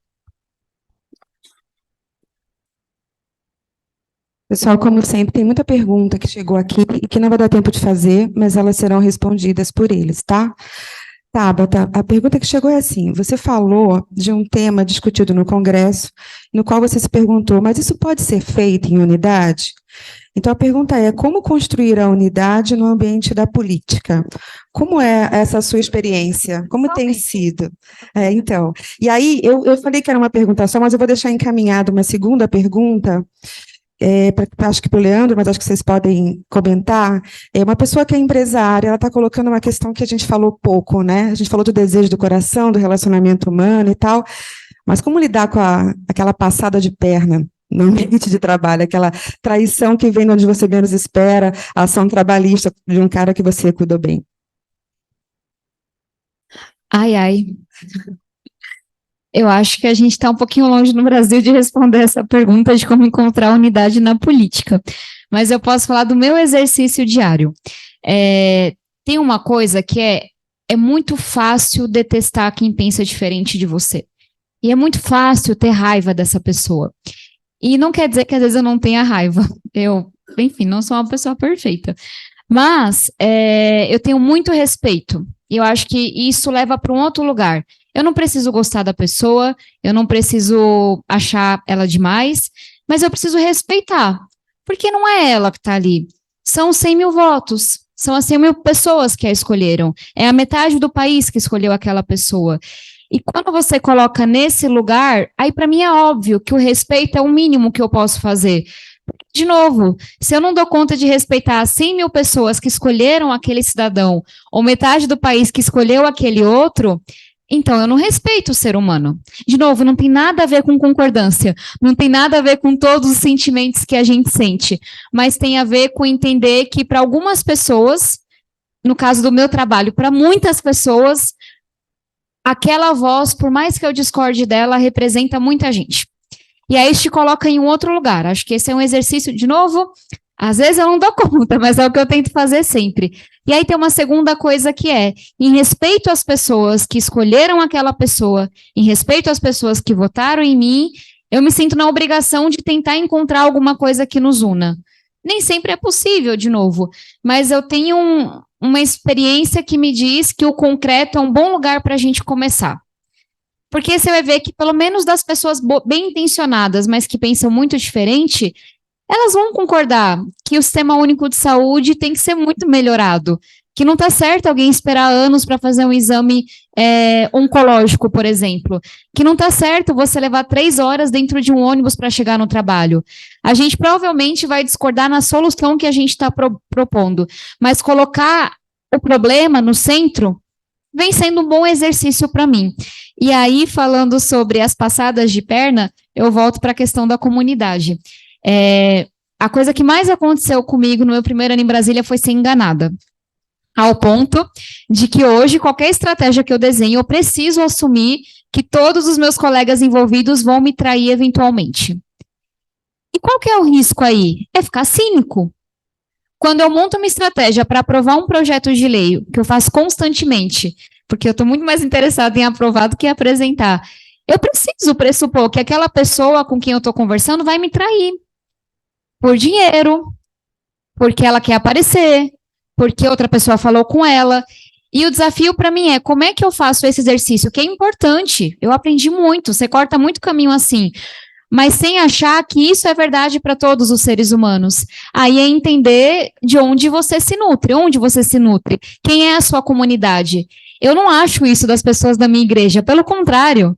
Pessoal, como sempre, tem muita pergunta que chegou aqui e que não vai dar tempo de fazer, mas elas serão respondidas por eles, tá? Tabata, a pergunta que chegou é assim: você falou de um tema discutido no Congresso, no qual você se perguntou, mas isso pode ser feito em unidade? Então, a pergunta é: como construir a unidade no ambiente da política? Como é essa sua experiência? Como tem sido? Então, e aí, eu falei que era uma pergunta só, mas eu vou deixar encaminhado uma segunda pergunta, acho que para o Leandro, mas acho que vocês podem comentar. Uma pessoa que é empresária, ela está colocando uma questão que a gente falou pouco, né? A gente falou do desejo do coração, do relacionamento humano e tal, mas como lidar com aquela passada de perna no ambiente de trabalho, aquela traição que vem de onde você menos espera, a ação trabalhista de um cara que você cuidou bem? Ai. Eu acho que a gente está um pouquinho longe no Brasil de responder essa pergunta de como encontrar unidade na política. Mas eu posso falar do meu exercício diário. Tem uma coisa que é muito fácil detestar quem pensa diferente de você. E é muito fácil ter raiva dessa pessoa. E não quer dizer que às vezes eu não tenha raiva. Eu, enfim, não sou uma pessoa perfeita. Mas eu tenho muito respeito. E eu acho que isso leva para um outro lugar. Eu não preciso gostar da pessoa, eu não preciso achar ela demais, mas eu preciso respeitar, porque não é ela que está ali. São 100 mil votos, são as 100 mil pessoas que a escolheram. É a metade do país que escolheu aquela pessoa. E quando você coloca nesse lugar, aí para mim é óbvio que o respeito é o mínimo que eu posso fazer. De novo, se eu não dou conta de respeitar as 100 mil pessoas que escolheram aquele cidadão, ou metade do país que escolheu aquele outro, então eu não respeito o ser humano. De novo, não tem nada a ver com concordância, não tem nada a ver com todos os sentimentos que a gente sente, mas tem a ver com entender que para algumas pessoas, no caso do meu trabalho, para muitas pessoas, aquela voz, por mais que eu discorde dela, representa muita gente. E aí isso te coloca em um outro lugar. Acho que esse é um exercício, de novo, Às vezes eu não dou conta, mas é o que eu tento fazer sempre. E aí tem uma segunda coisa que é, em respeito às pessoas que escolheram aquela pessoa, em respeito às pessoas que votaram em mim, eu me sinto na obrigação de tentar encontrar alguma coisa que nos una. Nem sempre é possível, de novo, mas eu tenho uma experiência que me diz que o concreto é um bom lugar para a gente começar. Porque você vai ver que, pelo menos das pessoas bem intencionadas, mas que pensam muito diferente, elas vão concordar que o Sistema Único de Saúde tem que ser muito melhorado, que não está certo alguém esperar anos para fazer um exame oncológico, por exemplo, que não está certo você levar 3 horas dentro de um ônibus para chegar no trabalho. A gente provavelmente vai discordar na solução que a gente está propondo, mas colocar o problema no centro vem sendo um bom exercício para mim. E aí, falando sobre as passadas de perna, eu volto para a questão da comunidade. A coisa que mais aconteceu comigo no meu primeiro ano em Brasília foi ser enganada. Ao ponto de que hoje, qualquer estratégia que eu desenho, eu preciso assumir que todos os meus colegas envolvidos vão me trair eventualmente. E qual que é o risco aí? É ficar cínico. Quando eu monto uma estratégia para aprovar um projeto de lei, que eu faço constantemente, porque eu estou muito mais interessada em aprovar do que apresentar, eu preciso pressupor que aquela pessoa com quem eu estou conversando vai me trair. Por dinheiro, porque ela quer aparecer, porque outra pessoa falou com ela. E o desafio para mim é, como é que eu faço esse exercício? Que é importante, eu aprendi muito, você corta muito caminho assim, mas sem achar que isso é verdade para todos os seres humanos. Aí é entender de onde você se nutre, quem é a sua comunidade. Eu não acho isso das pessoas da minha igreja, pelo contrário,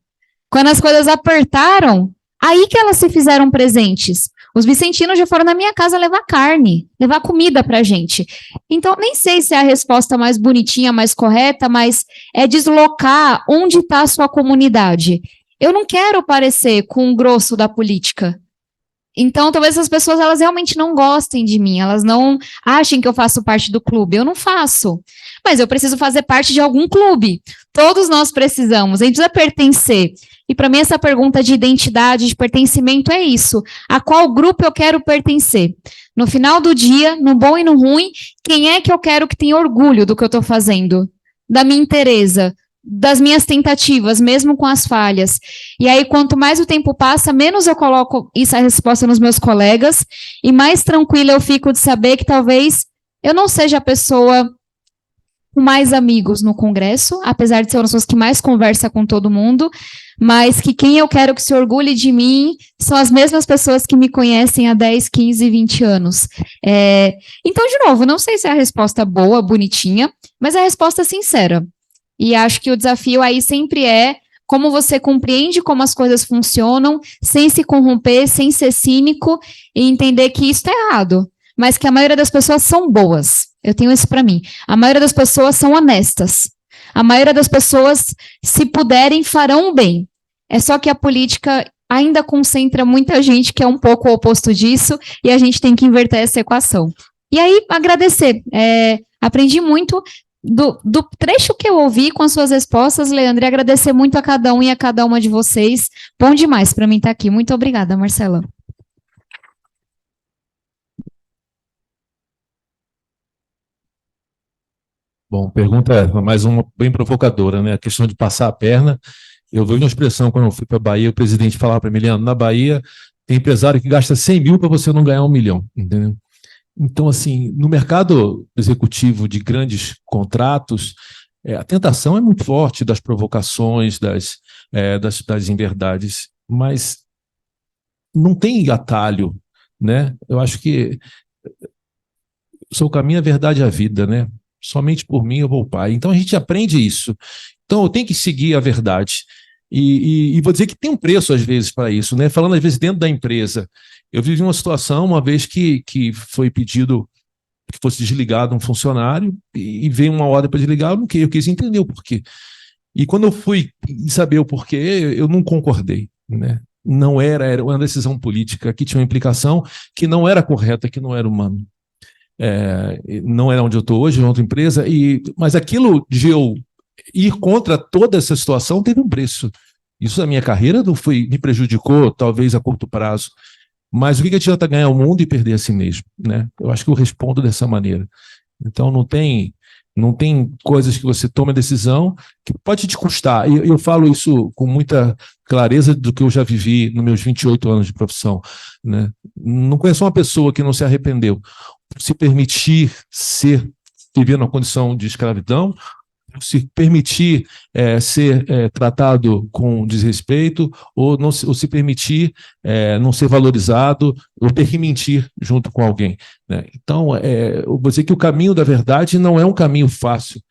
quando as coisas apertaram, aí que elas se fizeram presentes. Os vicentinos já foram na minha casa levar carne, levar comida pra gente. Então, nem sei se é a resposta mais bonitinha, mais correta, mas é deslocar onde está a sua comunidade. Eu não quero parecer com o grosso da política. Então, talvez as pessoas elas realmente não gostem de mim, elas não achem que eu faço parte do clube. Eu não faço. Mas eu preciso fazer parte de algum clube. Todos nós precisamos, a gente precisa pertencer. E para mim essa pergunta de identidade, de pertencimento é isso. A qual grupo eu quero pertencer? No final do dia, no bom e no ruim, quem é que eu quero que tenha orgulho do que eu estou fazendo? Da minha inteireza, das minhas tentativas, mesmo com as falhas. E aí, quanto mais o tempo passa, menos eu coloco essa resposta nos meus colegas e mais tranquila eu fico de saber que talvez eu não seja a pessoa com mais amigos no Congresso, apesar de ser uma das pessoas que mais conversa com todo mundo, mas que quem eu quero que se orgulhe de mim são as mesmas pessoas que me conhecem há 10, 15, 20 anos. Então, de novo, não sei se é a resposta boa, bonitinha, mas é a resposta sincera. E acho que o desafio aí sempre é como você compreende como as coisas funcionam, sem se corromper, sem ser cínico, e entender que isso está errado, mas que a maioria das pessoas são boas. Eu tenho isso para mim. A maioria das pessoas são honestas. A maioria das pessoas, se puderem, farão o bem. É só que a política ainda concentra muita gente que é um pouco o oposto disso, e a gente tem que inverter essa equação. E aí, agradecer. Aprendi muito do trecho que eu ouvi com as suas respostas, Leandro, e agradecer muito a cada um e a cada uma de vocês. Bom demais para mim estar aqui. Muito obrigada, Marcela. Bom, pergunta mais uma bem provocadora, né? A questão de passar a perna. Eu vi uma expressão quando eu fui para a Bahia, o presidente falava para mim, Leandro, na Bahia tem empresário que gasta 100 mil para você não ganhar 1 milhão, entendeu? Então, assim, no mercado executivo de grandes contratos, a tentação é muito forte das provocações, das inverdades, mas não tem atalho, né? Eu acho que o seu caminho é a verdade e a vida, né? Somente por mim eu vou ao Pai. Então a gente aprende isso. Então eu tenho que seguir a verdade. E vou dizer que tem um preço às vezes para isso, né? Falando às vezes dentro da empresa. Eu vivi uma situação uma vez que foi pedido que fosse desligado um funcionário e veio uma ordem para desligar, eu quis entender o porquê. E quando eu fui saber o porquê, eu não concordei, né? Não era uma decisão política que tinha uma implicação que não era correta, que não era humana. Não era onde eu estou hoje, em outra empresa, mas aquilo de eu ir contra toda essa situação teve um preço. Isso na minha carreira me prejudicou, talvez a curto prazo, Mas o que adianta ganhar o mundo e perder a si mesmo, né? Eu acho que eu respondo dessa maneira. Então, não tem coisas que você toma a decisão que pode te custar. E eu falo isso com muita clareza do que eu já vivi nos meus 28 anos de profissão, né? Não conheço uma pessoa que não se arrependeu por se permitir viver numa condição de escravidão, por se permitir ser tratado com desrespeito, ou se permitir não ser valorizado, ou ter que mentir junto com alguém, né? Então, eu vou dizer que o caminho da verdade não é um caminho fácil,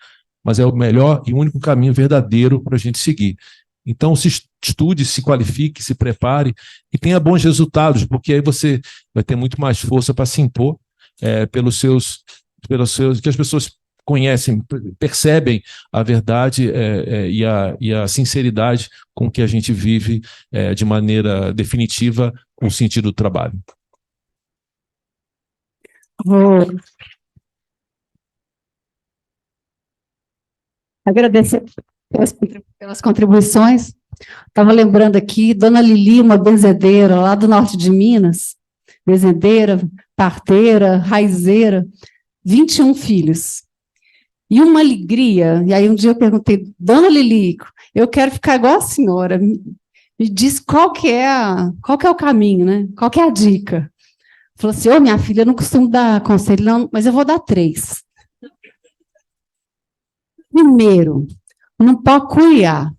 mas é o melhor e único caminho verdadeiro para a gente seguir. Então, se estude, se qualifique, se prepare e tenha bons resultados, porque aí você vai ter muito mais força para se impor pelos seus que as pessoas conhecem, percebem a verdade e a sinceridade com que a gente vive de maneira definitiva com o sentido do trabalho. Vou agradecer pelas contribuições. Estava lembrando aqui, Dona Lili, uma benzedeira lá do norte de Minas, benzedeira, parteira, raizeira, 21 filhos. E uma alegria, e aí um dia eu perguntei, Dona Lilico, eu quero ficar igual a senhora, me diz qual que é o caminho, né? Qual que é a dica? Falou assim, minha filha, eu não costumo dar conselho, não, mas eu vou dar 3. Primeiro, não pode curiar.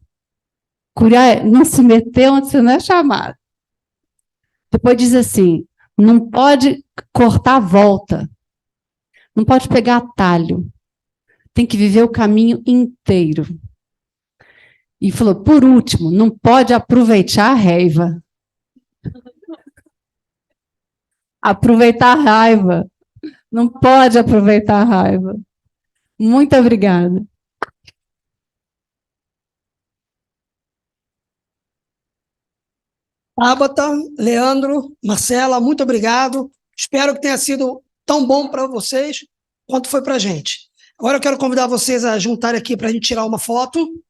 Curiar é não se meter onde você não é chamado. Depois diz assim, não pode cortar a volta, não pode pegar atalho, tem que viver o caminho inteiro. E falou, por último, não pode aproveitar a raiva. Aproveitar a raiva. Não pode aproveitar a raiva. Muito obrigada. Tabata, Leandro, Marcela, muito obrigado. Espero que tenha sido tão bom para vocês quanto foi para a gente. Agora eu quero convidar vocês a juntarem aqui para a gente tirar uma foto.